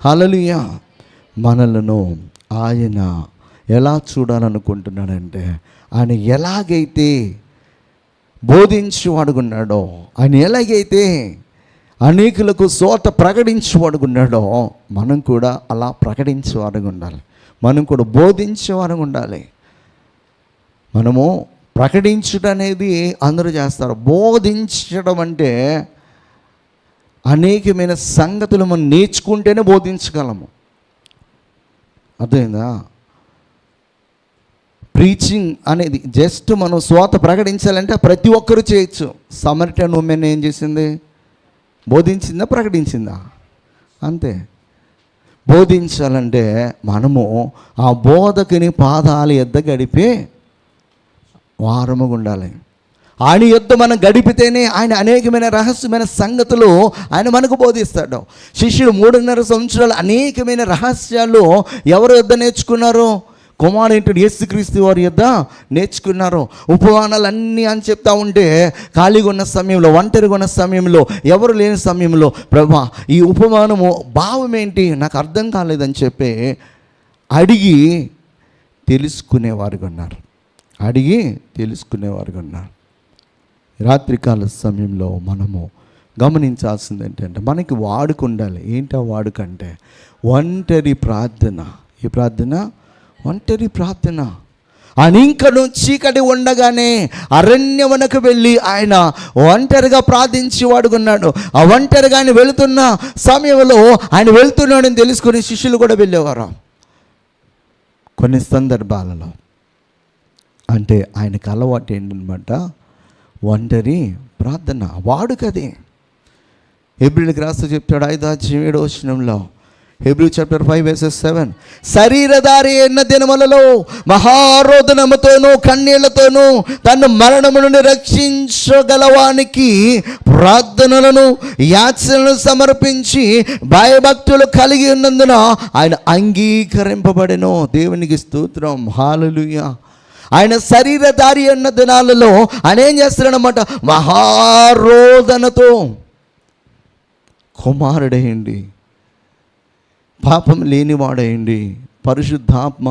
హల్లెలూయా. మనలను ఆయన ఎలా చూడాలనుకుంటున్నాడంటే, ఆయన ఎలాగైతే బోధించేవాడుకున్నాడో, ఆయన ఎలాగైతే అనేకులకు సోత ప్రకటించేవాడుకున్నాడో, మనం కూడా అలా ప్రకటించేవాడుగా ఉండాలి. మనం కూడా బోధించేవాడుగా ఉండాలి. మనము ప్రకటించడం అనేది అందరూ చేస్తారు. బోధించడం అంటే అనేకమైన సంగతులు మనం నేర్చుకుంటేనే బోధించగలము. అర్థమైందా? ప్రీచింగ్ అనేది జస్ట్ మనం స్వాత ప్రకటించాలంటే ప్రతి ఒక్కరూ చేయొచ్చు. సమరిటన్ ఉమెన్ ఏం చేసింది? బోధించిందా, ప్రకటించిందా? అంతే. బోధించాలంటే మనము ఆ బోధకుని పాదాల యొద్ద గడిపే వారముగా ఉండాలి. ఆయన యొద్ద మనం గడిపితేనే ఆయన అనేకమైన రహస్యమైన సంగతులు ఆయన మనకు బోధిస్తాడు. శిష్యులు 3.5 సంవత్సరాలు అనేకమైన రహస్యాలు ఎవరి యొద్ద నేర్చుకున్నారు? కుమారుడు యేసుక్రీస్తు వారి యొద్ద నేర్చుకున్నారు. ఉపమానాలన్నీ అని చెప్తా ఉంటే ఖాళీగా ఉన్న సమయంలో, ఒంటరిగా ఉన్న సమయంలో, ఎవరు లేని సమయంలో, ప్రభా ఈ ఉపమానము భావం ఏంటి నాకు అర్థం కాలేదని చెప్పి అడిగి తెలుసుకునేవారుగా ఉన్నారు. రాత్రికాల సమయంలో మనము గమనించాల్సింది ఏంటంటే మనకి వాడుక ఉండాలి. ఏంటో వాడుక అంటే ఒంటరి ప్రార్థన. ఈ ప్రార్థన ఒంటరి ప్రార్థన. ఆయన ఇంకను చీకటి ఉండగానే అరణ్యమునకు వెళ్ళి ఆయన ఒంటరిగా ప్రార్థించి వాడుకున్నాడు. ఆ ఒంటరిగా ఆయన వెళుతున్న సమయంలో ఆయన వెళ్తున్నాడని తెలుసుకుని శిష్యులు కూడా వెళ్ళేవారు. కొన్ని సందర్భాలలో అంటే ఆయనకు అలవాటు ఏంటనమాట, ఒంటరి ప్రార్థన, వాడుకది. హెబ్రీయులకు రాస్తూ చెప్తాడు 5:7 హెబ్రీ చాప్టర్ 5:7 శరీరధారి అయిన దినములలో మహారోదనముతోనూ కన్నీళ్లతోనూ తన మరణము నుండి రక్షించగలవానికి ప్రార్థనలను యాచనలను సమర్పించి భయభక్తులు కలిగి ఉన్నందున ఆయన అంగీకరింపబడెను. దేవునికి స్తోత్రం, హల్లెలూయా. ఆయన శరీరధారి అన్న దినాలలో ఆయన ఏం చేస్తాడనమాట, మహారోదనతో కుమారుడేయండి, పాపం లేనివాడేయండి, పరిశుద్ధాత్మ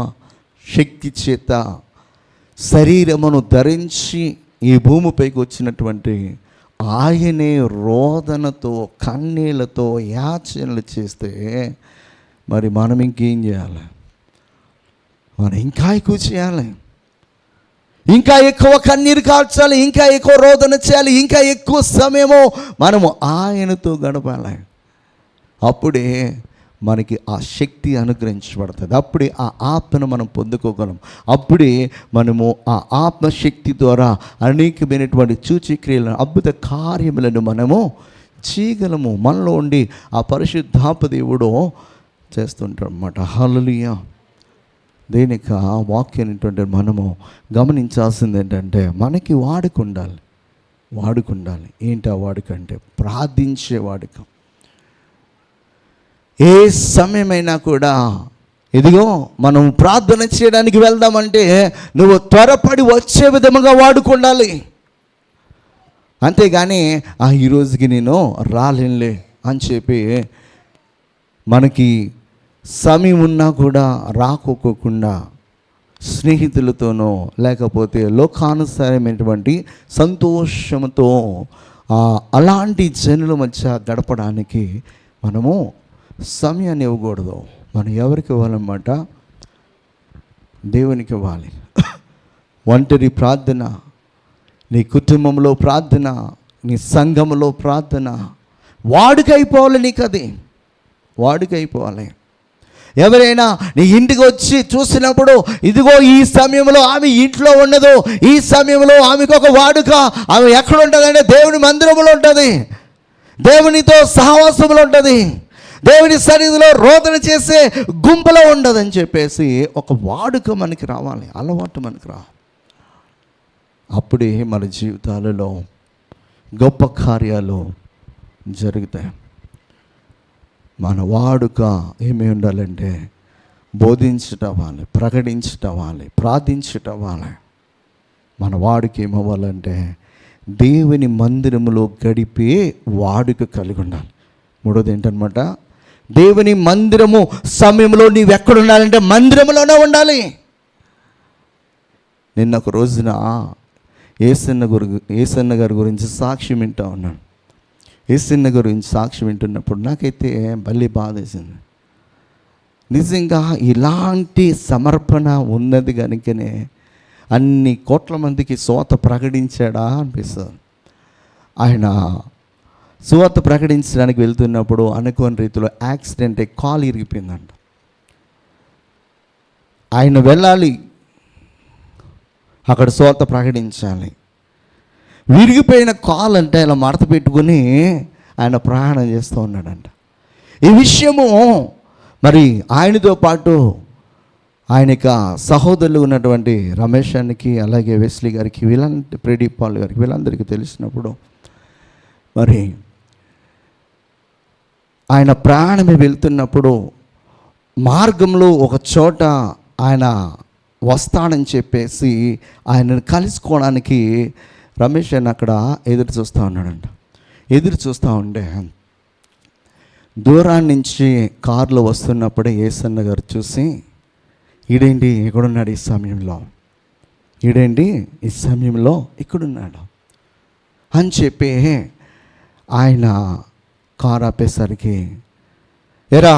శక్తి చేత శరీరమును ధరించి ఈ భూమిపైకి వచ్చినటువంటి ఆయనే రోదనతో కన్నీళ్లతో యాచనలు చేస్తే మరి మనం ఇంకేం చేయాలి? మనం ఇంకా ఎక్కువ చేయాలి, ఇంకా ఎక్కువ కన్నీరు కార్చాలి, ఇంకా ఎక్కువ రోదన చేయాలి, ఇంకా ఎక్కువ సమయము మనము ఆయనతో గడపాలి. అప్పుడే మనకి ఆ శక్తి అనుగ్రహించబడుతుంది. అప్పుడే ఆ ఆత్మను మనం పొందుకోగలం. అప్పుడే మనము ఆ ఆత్మశక్తి ద్వారా అనేకమైనటువంటి సూచక్రియలను, అద్భుత కార్యములను మనము చేయగలము. మనలో ఉండి ఆ పరిశుద్ధాత్మ దేవుడు చేస్తుంటాడు అన్నమాట. హల్లెలూయా. దేనికి ఆ వాక్యం ఏంటంటే మనము గమనించాల్సింది ఏంటంటే మనకి వాడుకుండాలి. ఏంటి ఆ వాడుక అంటే ప్రార్థించే వాడుక. ఏ సమయమైనా కూడా ఇదిగో మనం ప్రార్థన చేయడానికి వెళ్దామంటే నువ్వు త్వరపడి వచ్చే విధముగా వాడుకుండాలి. అంతేగాని ఈరోజుకి నేను రాలేనులే అని చెప్పి మనకి సమయం ఉన్నా కూడా రాకోకుండా స్నేహితులతోనో లేకపోతే లోకానుసారమైనటువంటి సంతోషంతో అలాంటి జనుల మధ్య గడపడానికి మనము సమయాన్ని ఇవ్వకూడదు. మనం ఎవరికి ఇవ్వాలన్నమాట? దేవునికి ఇవ్వాలి. ఒంటరి ప్రార్థన, నీ కుటుంబంలో ప్రార్థన, నీ సంఘంలో ప్రార్థన వాడుకైపోవాలి. నీకు అది వాడుకైపోవాలి. ఎవరైనా నీ ఇంటికి వచ్చి చూసినప్పుడు ఇదిగో ఈ సమయంలో ఆమె ఇంట్లో ఉండదు, ఈ సమయంలో ఆమెకు ఒక వాడుక. ఆమె ఎక్కడ ఉంటుందంటే దేవుని మందిరంలో ఉంటుంది, దేవునితో సహవాసంలో ఉంటుంది, దేవుని సన్నిధిలో రోదన చేసే గుంపులో ఉండదని చెప్పేసి ఒక వాడుక మనకి రావాలి, అలవాటు మనకి రావాలి. అప్పుడే మన జీవితాలలో గొప్ప కార్యాలు జరుగుతాయి. మన వాడుక ఏమి ఉండాలంటే బోధించటవ్వాలి, ప్రకటించటవ్వాలి, ప్రార్థించటవ్వాలి. మన వాడుక ఏమవ్వాలంటే దేవుని మందిరములో గడిపే వాడుక కలిగి ఉండాలి. మూడోది ఏంటనమాట, దేవుని మందిరము సమయంలో నీవు ఎక్కడ ఉండాలంటే మందిరంలోనే నిన్న ఒక రోజున ఏసన్న గారి గురించి సాక్ష్యం వింటా ఉన్నాను. ఏసన్న గురించి సాక్ష్యం వింటున్నప్పుడు నాకైతే భలే బాధ వేసింది. నిజంగా ఇలాంటి సమర్పణ ఉన్నది కనుకనే అన్ని కోట్ల మందికి స్వాత ప్రకటించాడా అనిపిస్తుంది. ఆయన సువార్త ప్రకటించడానికి వెళ్తున్నప్పుడు అనుకోని రీతిలో యాక్సిడెంట్ అయ్యి కాలు ఇరిగిపోయిందంట. ఆయన వెళ్ళాలి, అక్కడ సువార్త ప్రకటించాలి. విరిగిపోయిన కాలు అంటే ఇలా మడత పెట్టుకుని ఆయన ప్రయాణం చేస్తూ ఉన్నాడంట. ఈ విషయము మరి ఆయనతో పాటు ఆయన యొక్క సహోదరులు ఉన్నటువంటి రమేష్ అన్నకి, అలాగే వెస్లీ గారికి, వీళ్ళందరి ప్రదీప్ పాల్ గారికి, వీళ్ళందరికీ తెలిసినప్పుడు మరి ఆయన ప్రయాణమే వెళ్తున్నప్పుడు మార్గంలో ఒక చోట ఆయన వస్తాడని చెప్పేసి ఆయనను కలుసుకోవడానికి రమేష్ అన్న అక్కడ ఎదురు చూస్తూ ఉన్నాడంట. ఎదురు చూస్తూ ఉంటే దూరాన్ని నుంచి కారులో వస్తున్నప్పుడే యేసన్న గారు చూసి, ఈడేంటి ఎక్కడున్నాడు ఈ సమయంలో, ఈడేంటి ఈ సమయంలో ఇక్కడున్నాడు అని చెప్పి ఆయన కారు ఆపేసరికి, ఎరా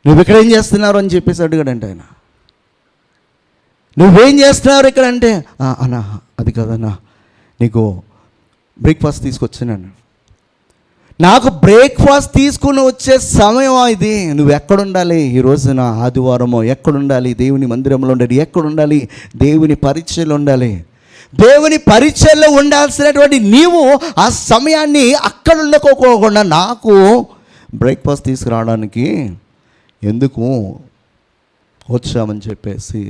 నువ్వు ఇక్కడ ఏం చేస్తున్నారు అని చెప్పేసి అడిగాడంట ఆయన. నువ్వేం చేస్తున్నారు ఇక్కడ అంటే, అన్నా అది కదన్నా, నీకు బ్రేక్ఫాస్ట్ తీసుకొచ్చాను. నాకు బ్రేక్ఫాస్ట్ తీసుకుని వచ్చే సమయం ఇది. నువ్వు ఎక్కడుండాలి ఈ రోజున, ఆదివారమో ఎక్కడుండాలి, దేవుని మందిరంలో ఉండాలి, ఎక్కడుండాలి, దేవుని పరిచయలో ఉండాలి. దేవుని పరిచయలో ఉండాల్సినటువంటి నీవు ఆ సమయాన్ని అక్కడ ఉండకోకుండా నాకు బ్రేక్ఫాస్ట్ తీసుకురావడానికి ఎందుకు వచ్చామని చెప్పేసి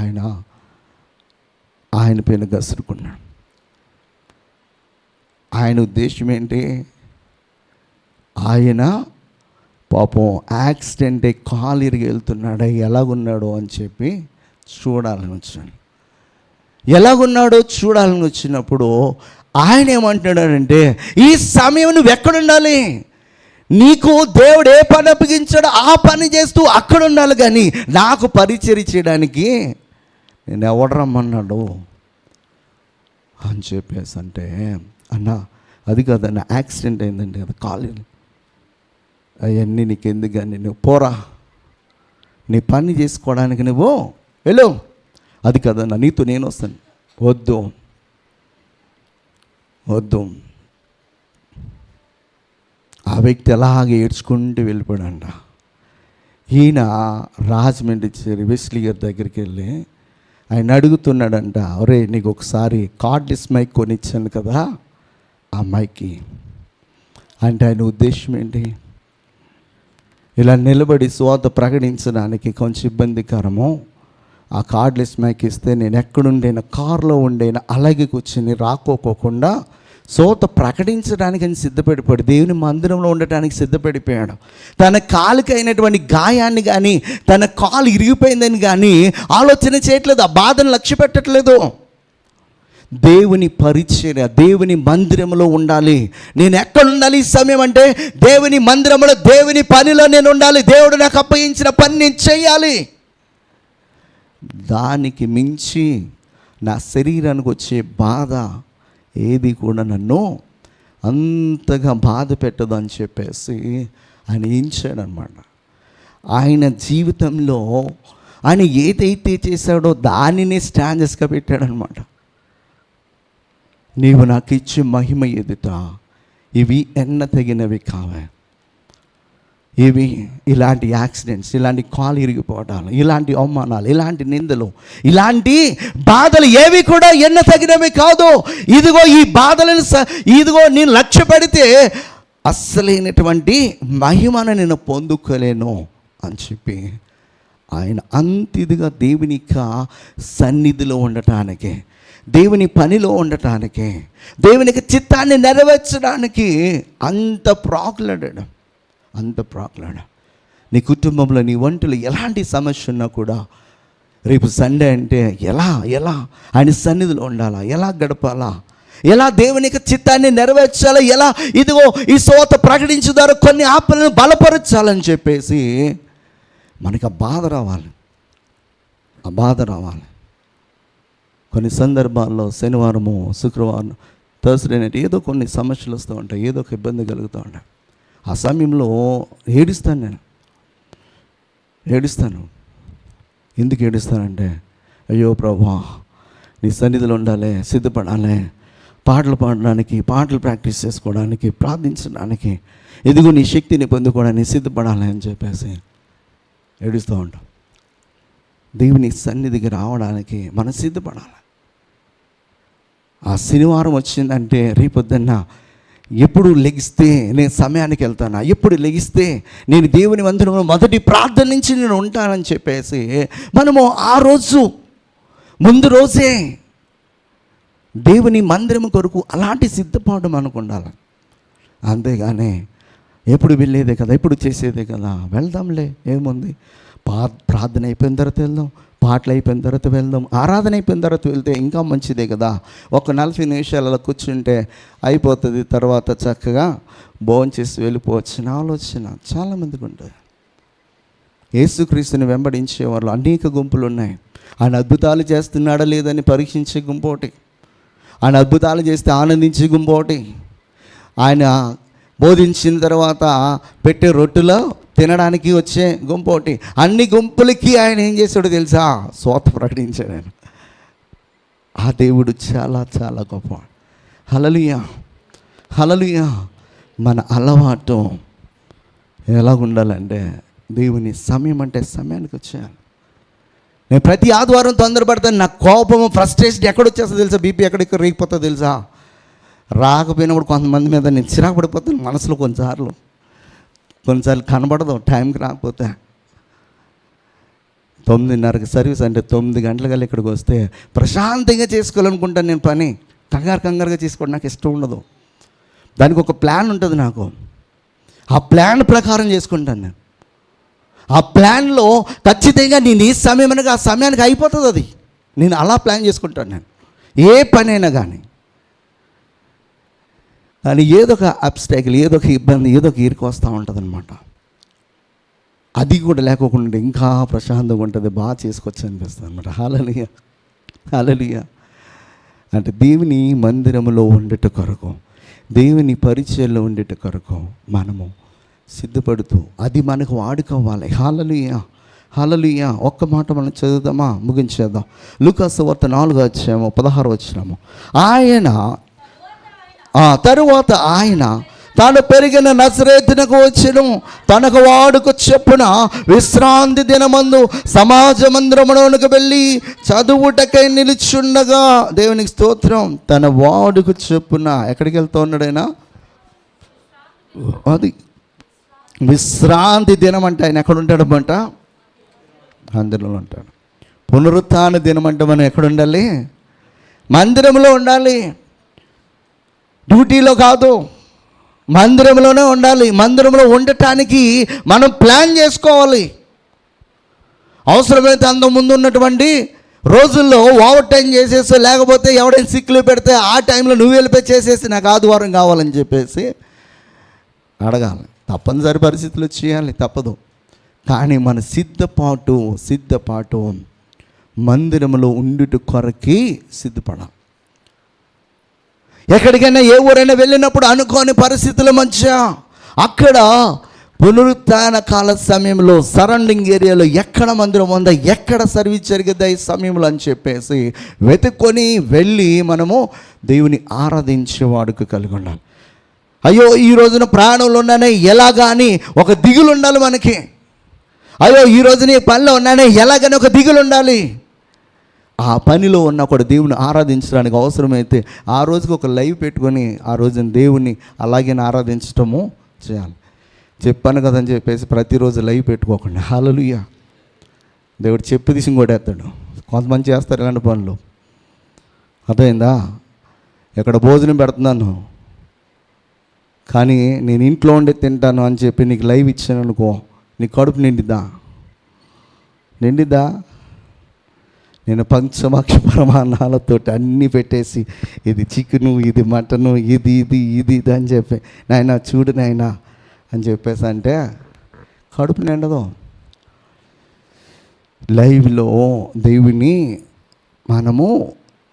ఆయన పైన గసురుకున్నాడు. ఆయన ఉద్దేశం ఏంటి, ఆయన పాపం యాక్సిడెంట్ అయ్యి కాలు ఇరిగి వెళ్తున్నాడు, ఎలాగున్నాడో అని చెప్పి చూడాలని వచ్చాను. ఎలాగున్నాడో చూడాలని వచ్చినప్పుడు ఆయన ఏమంటున్నాడంటే, ఈ సమయం నువ్వు ఎక్కడుండాలి, నీకు దేవుడు ఏ పని అప్పగించాడో ఆ పని చేస్తూ అక్కడ ఉండాలి, కానీ నాకు పరిచర్య చేయడానికి నేను ఎవడు రమ్మన్నాడు అని చెప్పేసి అంటే, అన్న అది కాదన్న, యాక్సిడెంట్ అయిందండి, అది కాలు, అవన్నీ నీకు ఎందుకు, కానీ నువ్వు పోరా, నీ పని చేసుకోవడానికి నువ్వు వెళ్ళు. అది కదన్నా, నీతో నేను వస్తాను. వద్దు వద్దు. ఆ వ్యక్తి అలాగే ఏడ్చుకుంటూ వెళ్ళిపోయాడంట. ఈయన రాజమండ్రి వెస్లీ గారి దగ్గరికి వెళ్ళి ఆయన అడుగుతున్నాడంట, ఒరే నీకు ఒకసారి కార్డ్లెస్ మైక్ కొనిచ్చాను కదా, ఆ మైక్కి అంటే ఆయన ఉద్దేశం ఏంటి, ఇలా నిలబడి సువార్త ప్రకటించడానికి కొంచెం ఇబ్బందికరము, ఆ కార్డ్లెస్ మైక్ ఇస్తే నేను ఎక్కడుండేనా, కారులో ఉండేనా, అలాగే కూర్చొని రాకోకుండా సువార్త ప్రకటించడానికి అని సిద్ధపడిపోయాడు. దేవుని మందిరంలో ఉండటానికి సిద్ధపడిపోయాడు. తన కాలుకి అయినటువంటి గాయాన్ని కానీ, తన కాలు ఇరిగిపోయిందని కానీ ఆలోచన చేయట్లేదు, ఆ బాధను లక్ష్య పెట్టట్లేదు. దేవుని పరిచర్య, దేవుని మందిరంలో ఉండాలి. నేను ఎక్కడ ఉండాలి ఈ సమయం అంటే, దేవుని మందిరంలో, దేవుని పనిలో నేను ఉండాలి. దేవుడు నాకు అప్పగించిన పని నేను చేయాలి. దానికి మించి నా శరీరానికి వచ్చే బాధ ఏది కూడా నన్ను అంతగా బాధ పెట్టదు అని చెప్పేసి ఆయన ఏం చేయడనమాట. ఆయన జీవితంలో ఆయన ఏదైతే చేశాడో దానినే స్టాండర్స్గా పెట్టాడనమాట. నీవు నాకు ఇచ్చే మహిమ ఎదుట ఇవి ఎన్నతగినవి కావే, ఇవి ఇలాంటి యాక్సిడెంట్స్, ఇలాంటి కాలు ఇరిగిపోవటాలు, ఇలాంటి అవమానాలు, ఇలాంటి నిందలు, ఇలాంటి బాధలు ఏవి కూడా ఎన్నతగినవి కాదు. ఇదిగో ఈ బాధలను ఇదిగో నేను లక్ష్య పెడితే అస్సలైనటువంటి మహిమను నేను పొందుకోలేను అని చెప్పి ఆయన అంతిదిగా దేవుని సన్నిధిలో ఉండటానికి, దేవుని పనిలో ఉండటానికి, దేవునికి చిత్తాన్ని నెరవేర్చడానికి అంత ప్రాకులాడాడు. నీ కుటుంబంలో, నీ ఒంటిలో ఎలాంటి సమస్య ఉన్నా కూడా రేపు సండే అంటే ఎలా ఆయన సన్నిధిలో ఉండాలా, ఎలా గడపాలా, ఎలా దేవునికి చిత్తాన్ని నెరవేర్చాలా, ఎలా ఇదిగో ఈ సువార్త ప్రకటించుదారు కొన్ని ఆత్మలను బలపరచాలని చెప్పేసి మనకి ఆ బాధ రావాలి. కొన్ని సందర్భాల్లో శనివారము, శుక్రవారం, థర్స్డే నైట్ ఏదో కొన్ని సమస్యలు వస్తూ ఉంటాయి, ఏదో ఒక ఇబ్బంది కలుగుతూ ఉంటాయి. ఆ సమయంలో ఏడుస్తాను. ఎందుకు ఏడుస్తానంటే, అయ్యో ప్రభువా నీ సన్నిధిలో ఉండాలి, సిద్ధపడాలి, పాటలు పాడడానికి, పాటలు ప్రాక్టీస్ చేసుకోవడానికి, ప్రార్థించడానికి, ఇదిగో నీ శక్తిని పొందుకోవడానికి సిద్ధపడాలి అని చెప్పేసి ఏడుస్తూ ఉంటాం. దేవుని సన్నిధికి రావడానికి మనం సిద్ధపడాలి. ఆ శనివారం వచ్చిందంటే రేపొద్దున్న ఎప్పుడు లెగిస్తే నేను సమయానికి వెళ్తానా, ఎప్పుడు లెగిస్తే నేను దేవుని మందిరంలో మొదటి ప్రార్థన నుంచి నేను ఉంటానని చెప్పేసి మనము ఆ రోజు ముందు రోజే దేవుని మందిరం కొరకు అలాంటి సిద్ధపాటు మనకు ఉండాలి. అంతేగాని ఎప్పుడు వెళ్ళేదే కదా, ఎప్పుడు చేసేదే కదా, వెళ్దాంలే ఏముంది, ప్రార్థన అయిపోయిన తర్వాత వెళ్దాం, పాటలు అయిపోయిన తర్వాత వెళ్దాం, ఆరాధన అయిపోయిన తర్వాత వెళ్తే ఇంకా మంచిదే కదా. ఒక 40 నిమిషాలు అలా కూర్చుంటే అయిపోతుంది, తర్వాత చక్కగా భోంచేసి వెళ్ళిపోవచ్చిన ఆలోచన చాలామందికి ఉంటుంది. యేసుక్రీస్తుని వెంబడించే వాళ్ళు అనేక గుంపులు ఉన్నాయి. ఆయన అద్భుతాలు చేస్తున్నాడా లేదని పరీక్షించే గుంపు ఒకటి, ఆయన అద్భుతాలు చేస్తే ఆనందించే గుంపు ఒకటి, ఆయన బోధించిన తర్వాత పెట్టే రొట్టెలో తినడానికి వచ్చే గుంపు ఒకటి. అన్ని గుంపులకి ఆయన ఏం చేశాడో తెలుసా? స్వార్థ ప్రకటించాడు ఆయన. ఆ దేవుడు చాలా చాలా గొప్ప. హల్లెలూయా, హల్లెలూయా. మన అలవాటు ఎలా ఉండాలంటే దేవుని సమయం అంటే సమయానికి వచ్చేయాలి. నేను ప్రతి ఆదివారం తొందరపడతాను. నా కోపము, ఫ్రస్ట్రేషన్ ఎక్కడొచ్చేస్తా తెలుసా? బీపీ ఎక్కడెక్కడ రేగిపోతుందో తెలుసా? రాకపోయినప్పుడు కొంతమంది మీద నేను చిరాకు పడిపోతాను మనసులో. కొన్నిసార్లు కనబడదు టైంకి రాకపోతే. 9:30కి సర్వీస్ అంటే 9 గంటలకల్లా ఇక్కడికి వస్తే ప్రశాంతంగా చేసుకోవాలనుకుంటాను నేను పని. కంగారుగా చేసుకోవడం నాకు ఇష్టం ఉండదు. దానికి ఒక ప్లాన్ ఉంటుంది నాకు. ఆ ప్లాన్ ప్రకారం చేసుకుంటాను నేను. ఆ ప్లాన్లో ఖచ్చితంగా నేను ఈ సమయం అనగా ఆ సమయానికి అయిపోతుంది అది. నేను అలా ప్లాన్ చేసుకుంటాను నేను ఏ పనైనా కానీ ఏదో ఒక అబ్స్టాకిల్, ఏదో ఒక ఇబ్బంది, ఏదో ఒక ఇరుకు వస్తూ ఉంటుంది అనమాట. అది కూడా లేకోకుండా ఇంకా ప్రశాంతంగా ఉంటుంది, బాగా చేసుకోవచ్చు అనిపిస్తుంది అనమాట. హల్లెలూయా, హల్లెలూయా. అంటే దేవుని మందిరంలో ఉండేట కొరకు, దేవుని పరిచయంలో ఉండేట కొరకు మనము సిద్ధపడుతూ అది మనకు వాడుకోవాలి. హల్లెలూయా, హల్లెలూయా. ఒక్క మాట మనం చదువుదామా, ముగించేద్దాం. లూకా సువార్త 4:16 ఆయన తరువాత ఆయన తాను పెరిగిన నజరేతునకు వచ్చెను. తనకు వాడుకు చెప్పున విశ్రాంతి దినమందు సమాజ మందిరములోనికి వెళ్ళి చదువుటకై నిలుచుండగా, దేవునికి స్తోత్రం, తన వాడుకు చెప్పున ఎక్కడికి వెళ్తూ ఉన్నాడైనా? అది విశ్రాంతి దినం అంటే ఆయన ఎక్కడ ఉంటాడన్నమాట? మందిరంలో ఉంటాడు. పునరుత్థాన దినం అంటే మనం ఎక్కడ ఉండాలి? మందిరంలో ఉండాలి. డ్యూటీలో కాదు, మందిరంలోనే ఉండాలి. మందిరంలో ఉండటానికి మనం ప్లాన్ చేసుకోవాలి. అవసరమైతే అంత ముందు ఉన్నటువంటి రోజుల్లో ఓవర్ టైం చేసేసి, లేకపోతే ఎవడైనా సిక్కులు పెడితే ఆ టైంలో నువ్వు వెళ్ళిపోయి చేసేసి నాకు ఆదివారం కావాలని చెప్పేసి అడగాలి. తప్పనిసరి పరిస్థితులు చేయాలి, తప్పదు. కానీ మన సిద్ధపాటు మందిరంలో ఉండుట కొరకి సిద్ధపడాలి. ఎక్కడికైనా ఏ ఊరైనా వెళ్ళినప్పుడు అనుకోని పరిస్థితుల మధ్య అక్కడ పునరుత్థాన కాల సమయంలో సరౌండింగ్ ఏరియాలో ఎక్కడ మందిరం ఉందా, ఎక్కడ సర్వీస్ జరిగేదా ఈ సమయంలో అని చెప్పేసి వెతుక్కొని వెళ్ళి మనము దేవుని ఆరాధించేవాడుకు కలిగి ఉండాలి. అయ్యో ఈ రోజున ప్రాణంలో ఉన్నానే ఎలాగా అని ఒక దిగులు ఉండాలి మనకి. అయ్యో ఈ రోజున ఈ పనిలో ఉన్నానే ఎలాగని ఒక దిగులు ఉండాలి. ఆ పనిలో ఉన్నప్పుడు దేవుని ఆరాధించడానికి అవసరమైతే ఆ రోజుకి ఒక లైవ్ పెట్టుకొని ఆ రోజున దేవుని అలాగే ఆరాధించటము చేయాలి. చెప్పాను కదని చెప్పేసి ప్రతిరోజు లైవ్ పెట్టుకోకుండా. హల్లెలూయా. దేవుడు చెప్పు తీసి కొట్టేస్తాడు. కొంతమంది చేస్తారు ఇలాంటి పనులు. అర్థమైందా? ఎక్కడ భోజనం పెడుతున్నాను కానీ నేను ఇంట్లో ఉండి తింటాను అని చెప్పి నీకు లైవ్ ఇచ్చాను అనుకో, నీ కడుపు నిండిద్దా? నేను పంచమాక్ష ప్రమాణాలతో అన్నీ పెట్టేసి ఇది చికెను, ఇది మటను, ఇది అని చెప్పి నాయనా చూడు నాయనా అని చెప్పేసి అంటే కడుపు నిండదు. లైవ్లో దేవుని మనము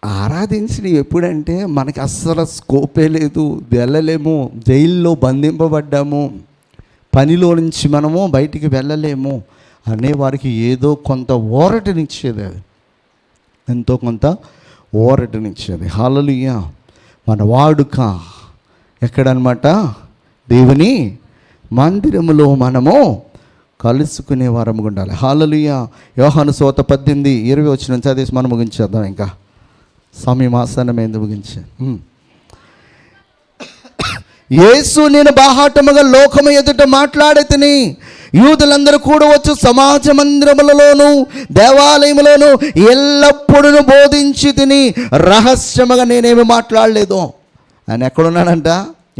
ఆరాధించిన ఎప్పుడంటే మనకి అస్సలు స్కోపే లేదు, వెళ్ళలేము, జైల్లో బంధింపబడ్డాము, పనిలో నుంచి మనము బయటికి వెళ్ళలేము అనే వారికి ఏదో కొంత ఊరటనిచ్చేది, అది ఎంతో కొంత ఊరటనిచ్చేది. హల్లెలూయా. మన వాడుక ఎక్కడనమాట? దేవుని మందిరములో మనము కలుసుకునే వారముగా ఉండాలి. హల్లెలూయా. యోహాను సువార్త 18:20 చదివేసి మనం ముగించేద్దాం. ఇంకా సమయం ఆసన్నమైంది, ముగించే. యేసు, నేను బాహాటముగా లోకము ఎదుట మాట్లాడితిని, యూదులందరూ కూడా వచ్చు సమాజ మందిరములలోను దేవాలయములోను ఎల్లప్పుడూ బోధించి తిని, రహస్యముగా నేనేమి మాట్లాడలేదు. ఆయన ఎక్కడున్నాడంట?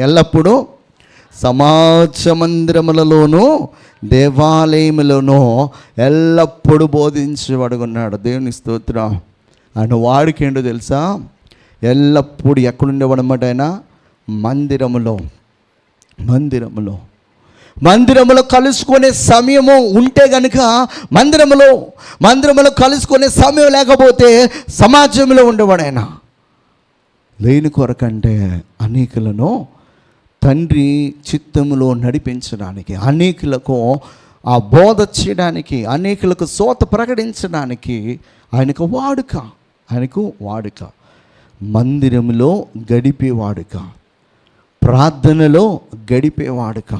ఎల్లప్పుడూ సమాజ మందిరములలోను దేవాలయములోను ఎల్లప్పుడూ బోధించేవాడుకున్నాడు. దేవుని స్తోత్రం. ఆయన వాడికి ఏంటో తెలుసా? ఎల్లప్పుడూ ఎక్కడుండేవాడన్నమాట? ఆయన మందిరములో కలుసుకునే సమయము ఉంటే గనుక మందిరములో కలుసుకునే సమయం లేకపోతే సమాజంలో ఉండేవాడు. ఆయన లేని కొరకంటే అనేకులను తండ్రి చిత్తములో నడిపించడానికి, అనేకులకు ఆ బోధ చేయడానికి, అనేకులకు సోత ప్రకటించడానికి ఆయనకు వాడుక. మందిరంలో గడిపే వాడుక, ప్రార్థనలో గడిపే వాడుక,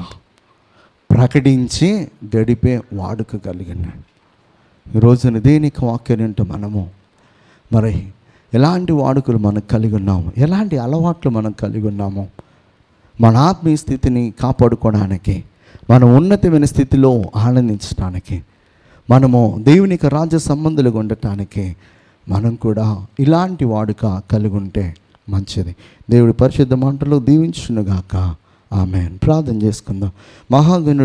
ప్రకటించి గడిపే వాడుక కలిగినాడు. ఈరోజున దేనికి వాక్యం మనము మరి ఎలాంటి వాడుకలు మనం కలిగి ఉన్నాము, ఎలాంటి అలవాట్లు మనం కలిగి ఉన్నాము, మన ఆత్మీయ స్థితిని కాపాడుకోవడానికి, మన ఉన్నతమైన స్థితిలో ఆనందించడానికి, మనము దేవునికి రాజ్య సంబంధులుగా ఉండటానికి మనం కూడా ఇలాంటి వాడుక కలిగి ఉంటే మంచిది. దేవుడి పరిశుద్ధ మాటలు దీవించునుగాక. ఆమేన్. ప్రార్థన చేసుకుందాం. మహాగణుడు